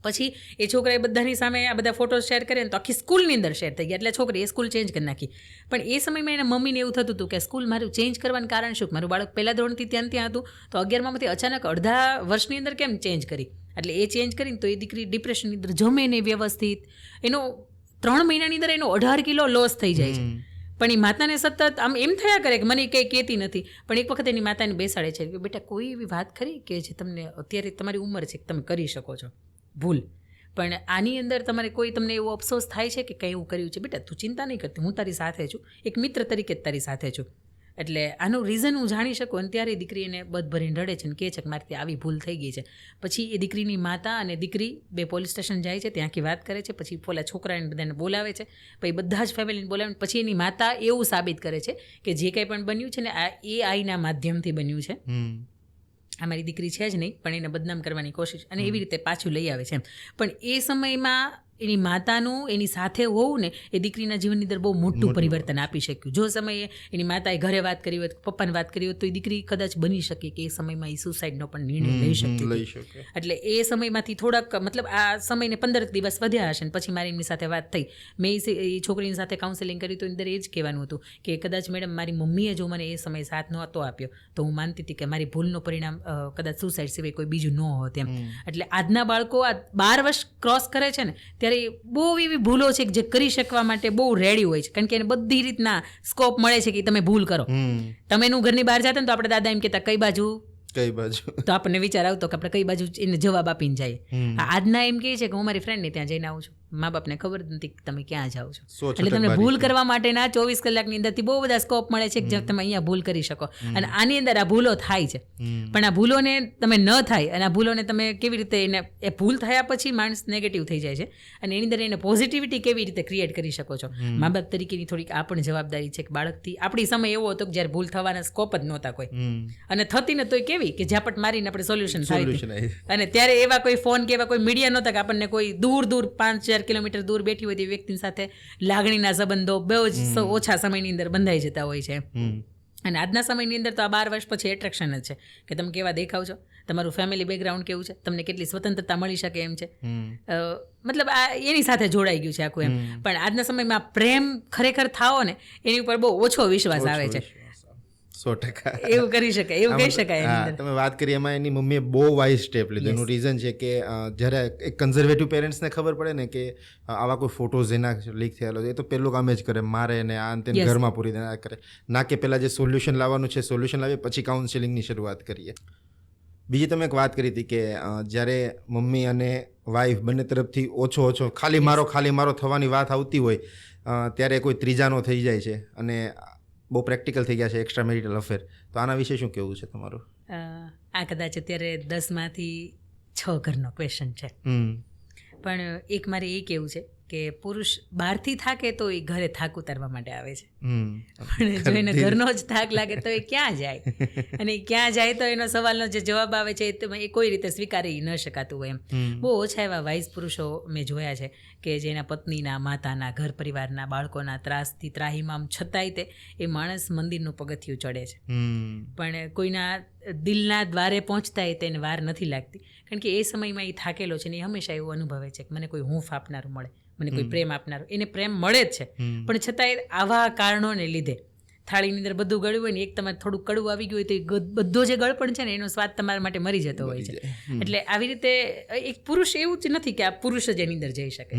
પછી એ છોકરાએ બધાની સામે આ બધા ફોટોઝ શેર કરે ને તો આખી સ્કૂલની અંદર શેર થઈ ગયા, એટલે છોકરીએ સ્કૂલ ચેન્જ કરી નાખી. પણ એ સમયમાં એના મમ્મીને એવું થતું હતું કે સ્કૂલ મારું ચેન્જ કરવાનું કારણ શું, મારું બાળક પહેલા ધોરણથી ત્યાં હતું તો 11માંથી અચાનક અડધા વર્ષની અંદર કેમ ચેન્જ કરી. એટલે એ ચેન્જ કરીને તો એ દીકરી ડિપ્રેશનની અંદર જમે નહીં વ્યવસ્થિત, એનો 3 મહિનાની અંદર એનો 18 કિલો લોસ થઈ જાય છે. પણ એ માતાને સતત આમ એમ થયા કરે કે મને કંઈ કહેતી નથી, પણ એક વખત એની માતાને બેસાડે છે કે બેટા કોઈ એવી વાત ખરી કે જે તમને અત્યારે તમારી ઉંમર છે કે તમે કરી શકો છો ભૂલ, પણ આની અંદર તમારે કોઈ તમને એવો અફસોસ થાય છે કે કંઈ એવું કર્યું છે, બેટા તું ચિંતા નહીં કરતી, હું તારી સાથે છું, એક મિત્ર તરીકે જ તારી સાથે છું. એટલે આનું રીઝન હું જાણી શકું. અને ત્યારે દીકરી એને બધ ભરીને રડે છે અને કહે છે કે મારી આવી ભૂલ થઈ ગઈ છે. પછી એ દીકરીની માતા અને દીકરી 2 પોલીસ સ્ટેશન જાય છે, ત્યાં આખી વાત કરે છે. પછી પોલા છોકરાને બધાને બોલાવે છે, પછી બધા જ ફેમિલીને બોલાવે. પછી એની માતા એવું સાબિત કરે છે કે જે કંઈ પણ બન્યું છે ને આ AI માધ્યમથી બન્યું છે, આ મારી દીકરી છે જ નહીં પણ એને બદનામ કરવાની કોશિશ, અને એવી રીતે પાછું લઈ આવે છે. પણ એ સમયમાં એની માતાનું એની સાથે હોવું ને એ દીકરીના જીવનની અંદર બહુ મોટું પરિવર્તન આપી શક્યું. જો સમયે એની માતાએ ઘરે વાત કરી હોત, પપ્પાને વાત કરી હોત તો એ દીકરી કદાચ બની શકે કે એ સમયમાં એ સુસાઇડનો પણ નિર્ણય લઈ શકે. એટલે એ સમયમાંથી થોડાક મતલબ આ સમયને 15 દિવસ વધ્યા હશે ને પછી મારી એમની સાથે વાત થઈ. મેં એ છોકરીની સાથે કાઉન્સેલિંગ કરી તો અંદર એ જ કહેવાનું હતું કે કદાચ મેડમ મારી મમ્મીએ જો મને એ સમયે સાથ નહોતો આપ્યો તો હું માનતી હતી કે મારી ભૂલનું પરિણામ કદાચ સુસાઇડ સિવાય કોઈ બીજું ન હોત એમ. એટલે આજના બાળકો આ 12 વર્ષ ક્રોસ કરે છે ને ત્યારે બહુ એવી ભૂલો છે જે કરી શકવા માટે બહુ રેડી હોય છે, કારણ કે એને બધી રીતના સ્કોપ મળે છે કે તમે ભૂલ કરો. તમે એનું ઘરની બહાર જતા ને તો આપણે દાદા એમ કહેતા કઈ બાજુ તો આપણને વિચાર આવતો કે આપણે કઈ બાજુ એને જવાબ આપીને જઈએ. આજના એમ કહે છે કે હું મારી ફ્રેન્ડને ત્યાં જઈને આવું છું, મા બાપને ખબર નથી કે તમે ક્યાં જાઓ છો. એટલે તમને ભૂલ કરવા માટેના 24 કલાકની અંદરથી બહુ બધા સ્કોપ મળે છે કે તમે અહીંયા ભૂલ કરી શકો. અને આની અંદર આ ભૂલો થાય છે, પણ આ ભૂલોને તમે ન થાય અને આ ભૂલોને તમે કેવી રીતે એને એ ભૂલ થયા પછી માણસ નેગેટિવ થઈ જાય છે અને એની અંદર એને પોઝિટિવિટી કેવી રીતે ક્રિએટ કરી શકો છો. મા બાપ તરીકેની થોડીક આ પણ જવાબદારી છે કે બાળકથી આપણી સમય એવો હતો કે જ્યારે ભૂલ થવાના સ્કોપ જ નહોતા કોઈ, અને થતી ને તોય કેવી કે ઝાપટ મારીને આપણે સોલ્યુશન થાય. અને ત્યારે એવા કોઈ ફોન કે એવા કોઈ મીડિયા નહોતા કે આપણને કોઈ દૂર 5-4 કિલોમીટર દૂર બેઠી હોય તે વ્યક્તિ સાથે લાગણીના સંબંધો બહુ જ ઓછા સમયની અંદર બંધાઈ જતા હોય છે. અને આજના સમયની અંદર તો આ 12 વર્ષ પછી એટ્રેક્શન જ છે કે તમે કેવા દેખાવ છો, તમારું ફેમિલી બેકગ્રાઉન્ડ કેવું છે, તમને કેટલી સ્વતંત્રતા મળી શકે એમ છે, મતલબ આ એની સાથે જોડાઈ ગયું છે આખું એમ. પણ આજના સમયમાં પ્રેમ ખરેખર થાવો ને એની ઉપર બહુ ઓછો વિશ્વાસ આવે છે. 100% એવું કરી શકાય, એવું કહી શકાય એની અંદર. તમે વાત કરી એમાં એની મમ્મીએ બહુ વાઇઝ સ્ટેપ લીધું. એનું રીઝન છે કે જ્યારે એક કન્ઝર્વેટિવ પેરેન્ટ્સને ખબર પડે ને કે આવા કોઈ ફોટોઝ એના લીક થયેલો છે, એ તો પેલું કામ જ કરે, મારે ને આ અંતે ઘરમાં પૂરી દે કરે, ના કે પહેલાં જે સોલ્યુશન લાવવાનું છે સોલ્યુશન લાવીએ પછી કાઉન્સેલિંગની શરૂઆત કરીએ. બીજી તમે એક વાત કરી હતી કે જ્યારે મમ્મી અને વાઈફ બંને તરફથી ઓછો ખાલી મારો થવાની વાત આવતી હોય ત્યારે કોઈ ત્રીજાનો થઈ જાય છે અને બહુ પ્રેક્ટિકલ થઈ ગયા છે એક્સ્ટ્રા મેરિટલ અફેર. તો આના વિશે શું કહેવું છે તમારું? આ કદાચ અત્યારે 10માંથી 6 ઘરનો ક્વેશ્ચન છે, પણ એક મારે એ કહેવું છે કે પુરુષ બહારથી થાકે તો એ ઘરે થાક ઉતારવા માટે આવે છે, પણ જો એને ઘરનો જ થાક લાગે તો એ ક્યાં જાય, અને ક્યાં જાય તો એનો સવાલનો જે જવાબ આવે છે એ કોઈ રીતે સ્વીકારી ન શકાતું હોય એમ. બહુ ઓછા એવા વાઇઝ પુરુષો મેં જોયા છે કે જેના પત્નીના, માતાના, ઘર પરિવારના, બાળકોના ત્રાસથી ત્રાહિમામ છતાંય તે એ માણસ મંદિરનું પગથિયું ચડે છે, પણ કોઈના દિલના દ્વારે પહોંચતા તેને વાર નથી લાગતી, કારણ કે એ સમયમાં એ થાકેલો છે ને એ હંમેશા એવું અનુભવે છે કે મને કોઈ હૂંફ આપનારું મળે, મને કોઈ પ્રેમ આપનારું. એને પ્રેમ મળે જ છે, પણ છતાંય આવા કારણોને લીધે થાળીની અંદર બધું ગળ્યું હોય ને એક તમારે થોડું કડવું આવી ગયું હોય તો એ બધો જે ગળપણ છે ને એનો સ્વાદ તમારા માટે મરી જતો હોય છે. એટલે આવી રીતે એક પુરુષ એવું જ નથી કે આ પુરુષ જ એની અંદર જઈ શકે છે,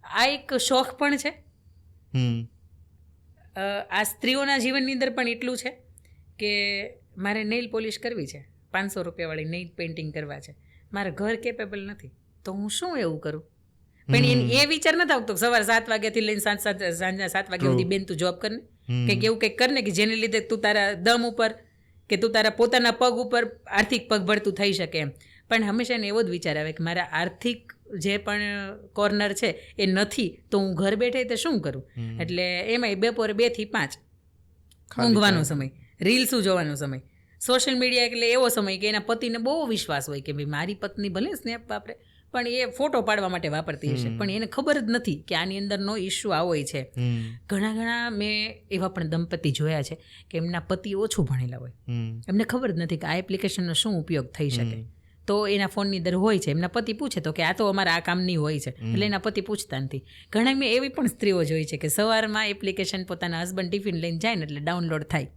આ એક શોખ પણ છે. આ સ્ત્રીઓના જીવનની અંદર પણ એટલું છે કે મારે નેઇલ પોલિશ કરવી છે, 500 રૂપિયાવાળી નેઇલ પેઇન્ટિંગ કરવા છે, મારા ઘર કેપેબલ નથી, તો હું શું એવું કરું? પણ એ વિચાર નથી આવતો સવારે 7 વાગ્યાથી લઈને સાંજના 7 વાગ્યા સુધી બેન તું જોબ કરને, કંઈક એવું કંઈક કરને કે જેને લીધે તું તારા દમ ઉપર કે તું તારા પોતાના પગ ઉપર આર્થિક પગભર તું થઈ શકે એમ. પણ હંમેશા એને એવો જ વિચાર આવે કે મારા આર્થિક જે પણ કોર્નર છે એ નથી તો હું ઘર બેઠે તો શું કરું? એટલે એમાંય બપોરે 2 થી 5 ઊંઘવાનો સમય, રીલ્સું જોવાનો સમય, સોશિયલ મીડિયા એટલે એવો સમય કે એના પતિને બહુ વિશ્વાસ હોય કે ભાઈ મારી પત્ની ભલે સ્નેપ વાપરે પણ એ ફોટો પાડવા માટે વાપરતી હશે, પણ એને ખબર જ નથી કે આની અંદરનો ઇશ્યુ આવો છે. ઘણા મેં એવા પણ દંપતી જોયા છે કે એમના પતિ ઓછું ભણેલા હોય, એમને ખબર જ નથી કે આ એપ્લિકેશનનો શું ઉપયોગ થઈ શકે, તો એના ફોનની અંદર હોય છે, એમના પતિ પૂછે તો કે આ તો અમારા આ કામની હોય છે, એટલે એના પતિ પૂછતા નથી. ઘણા મેં એવી પણ સ્ત્રીઓ જોઈ છે કે સવારમાં એપ્લિકેશન પોતાના હસબન્ડ ટિફિન લઈને જાય ને એટલે ડાઉનલોડ થાય,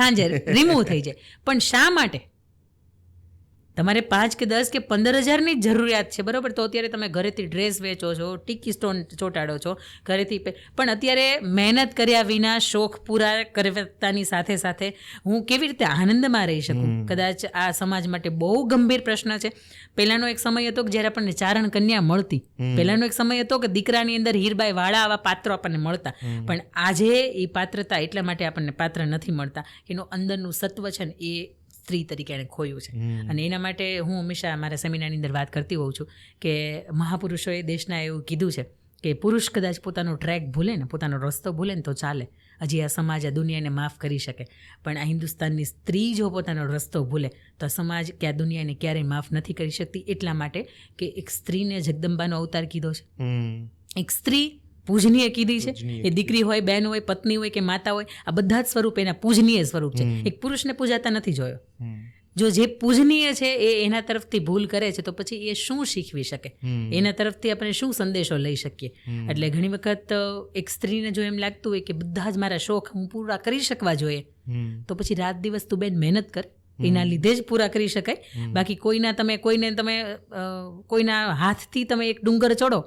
સાંજે રિમૂવ થઈ જાય. પણ શા માટે? તમારે 5 કે 10 કે 15,000ની જ જરૂરિયાત છે, બરાબર? તો અત્યારે તમે ઘરેથી ડ્રેસ વેચો છો, ટીકી સ્ટોન ચોંટાડો છો ઘરેથી, પણ અત્યારે મહેનત કર્યા વિના શોખ પૂરા કરતાની સાથે સાથે હું કેવી રીતે આનંદમાં રહી શકું? કદાચ આ સમાજ માટે બહુ ગંભીર પ્રશ્ન છે. પહેલાંનો એક સમય હતો કે જ્યારે આપણને ચારણ કન્યા મળતી, પહેલાંનો એક સમય હતો કે દીકરાની અંદર હીરબાઈ વાળા આવા પાત્રો આપણને મળતા, પણ આજે એ પાત્રતા એટલા માટે આપણને પાત્ર નથી મળતા એનું અંદરનું સત્વ છે ને એ સ્ત્રી તરીકે એણે ખોયું છે. અને એના માટે હું હંમેશા મારા સેમિનારની અંદર વાત કરતી હોઉં છું કે મહાપુરુષોએ દેશના એવું કીધું છે કે પુરુષ કદાચ પોતાનો ટ્રેક ભૂલે ને, પોતાનો રસ્તો ભૂલે ને તો ચાલે, હજી આ સમાજ આ દુનિયાને માફ કરી શકે, પણ આ હિન્દુસ્તાનની સ્ત્રી જો પોતાનો રસ્તો ભૂલે તો આ સમાજ કે આ દુનિયાને ક્યારેય માફ નથી કરી શકતી. એટલા માટે કે એક સ્ત્રીને જગદંબાનો અવતાર કીધો છે, એક સ્ત્રી પૂજનીય કીધી છે. એ દીકરી હોય, બહેન હોય, પત્ની હોય કે માતા હોય, આ બધા જ સ્વરૂપ એના પૂજનીય સ્વરૂપ છે. એક પુરુષને પૂજાતા નથી જોયો. જો જે પૂજનીય છે એ એના તરફથી ભૂલ કરે છે તો પછી એ શું શીખવી શકે, એના તરફથી આપણે શું સંદેશો લઈ શકીએ? એટલે ઘણી વખત એક સ્ત્રીને જો એમ લાગતું હોય કે બધા જ મારા શોખ હું પૂરા કરી શકવા જોઈએ, તો પછી રાત દિવસ તું બેન મહેનત કર, એના લીધે જ પૂરા કરી શકાય. બાકી કોઈના હાથથી તમે એક ડુંગર ચડો,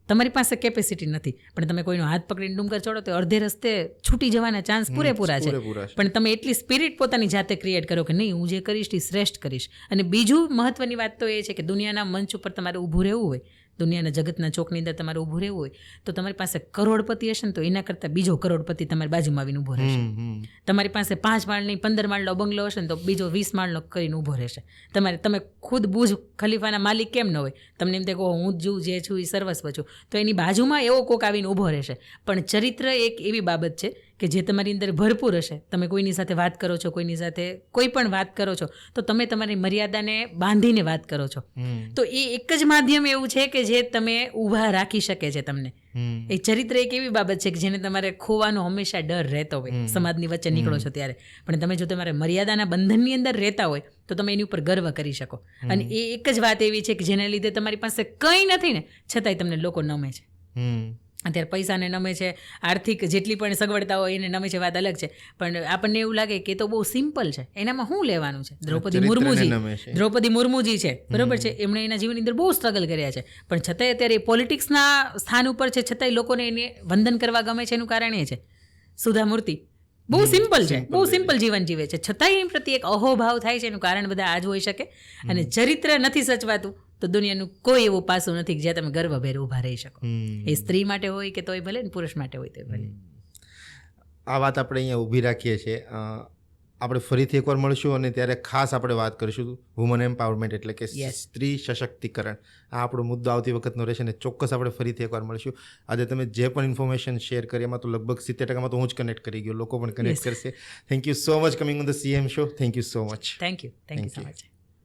તમારી પાસે કેપેસિટી નથી, પણ તમે કોઈનો હાથ પકડીને ડુંગર ચડો તો અડધે રસ્તે છૂટી જવાના ચાન્સ પૂરેપૂરા છે. પણ તમે એટલી સ્પિરિટ પોતાની જાતે ક્રિએટ કરો કે નહીં, હું જે કરીશ એ શ્રેષ્ઠ કરીશ. અને બીજું મહત્વની વાત તો એ છે કે દુનિયાના મંચ ઉપર તમારે ઊભું રહેવું હોય, દુનિયાના જગતના ચોકની અંદર તમારે ઊભું રહેવું હોય તો તમારી પાસે કરોડપતિ હશે ને તો એના કરતાં બીજો કરોડપતિ તમારી બાજુમાં આવીને ઊભો રહેશે. તમારી પાસે 5 માળની 15 માળનો બંગલો હશે ને તો બીજો 20 માળનો કરીને ઊભો રહેશે. તમે ખુદ બુર્જ ખલીફાના માલિક કેમ ન હોય? તમને એમ કહો હું જ જે છું એ સર્વસ્વ છું, તો એની બાજુમાં એવો કોક આવીને ઊભો રહેશે. પણ ચરિત્ર એક એવી બાબત છે કે જે તમારી અંદર ભરપૂર હશે. તમે કોઈની સાથે વાત કરો છો, કોઈની સાથે કોઈ પણ વાત કરો છો તો તમે તમારી મર્યાદાને બાંધીને વાત કરો છો, તો એ એક જ માધ્યમ એવું છે કે જે તમે ઊભા રાખી શકે છે તમને. એ ચરિત્ર એક એવી બાબત છે કે જેને તમારે ખોવાનો હંમેશા ડર રહેતો હોય સમાજની વચ્ચે નીકળો છો ત્યારે, પણ તમે જો તમારે મર્યાદાના બંધનની અંદર રહેતા હોય તો તમે એની ઉપર ગર્વ કરી શકો. અને એ એક જ વાત એવી છે કે જેના લીધે તમારી પાસે કંઈ નથી ને છતાંય તમને લોકો નમે છે. અત્યારે પૈસાને નમે છે, આર્થિક જેટલી પણ સગવડતા હોય એને નમે છે, વાત અલગ છે, પણ આપણને એવું લાગે કે તો બહુ સિમ્પલ છે, એનામાં શું લેવાનું છે. દ્રૌપદી મુર્મુજી છે, બરોબર છે, એમણે એના જીવનની અંદર બહુ સ્ટ્રગલ કર્યા છે, પણ છતાંય અત્યારે પોલિટિક્સના સ્થાન ઉપર છે, છતાંય લોકોને એને વંદન કરવા ગમે છે. એનું કારણ એ છે સુધા મૂર્તિ બહુ સિમ્પલ છે, બહુ સિમ્પલ જીવન જીવે છે, છતાંય એમ પ્રત્યે એક અહોભાવ થાય છે. એનું કારણ બધા આ જ હોઈ શકે. અને ચરિત્ર નથી સચવાતું તો દુનિયાનું કોઈ એવું પાસું નથી જ્યાં તમે ગર્વભેર ઊભા રહી શકો. એ સ્ત્રી માટે હોય કે તોય ભલે ને પુરુષ માટે હોય તોય ભલે. આ વાત આપણે અહીંયા ઊભી રાખીએ છીએ. આપણે ફરીથી એકવાર મળશું અને ત્યારે ખાસ આપણે વાત કરીશું વુમન એમ્પાવરમેન્ટ એટલે કે સ્ત્રી સશક્તિકરણ. આ આપણો મુદ્દો આવતી વખતનો રહેશે ને ચોક્કસ આપણે ફરીથી એકવાર મળશું. આજે તમે જે પણ ઇન્ફોર્મેશન શેર કરી એમાં તો લગભગ 70% તો હું જ કનેક્ટ કરી ગયો, લોકો પણ કનેક્ટ કરશે. Thank you so much coming on the CM show. Thank you so much. Thank you so much.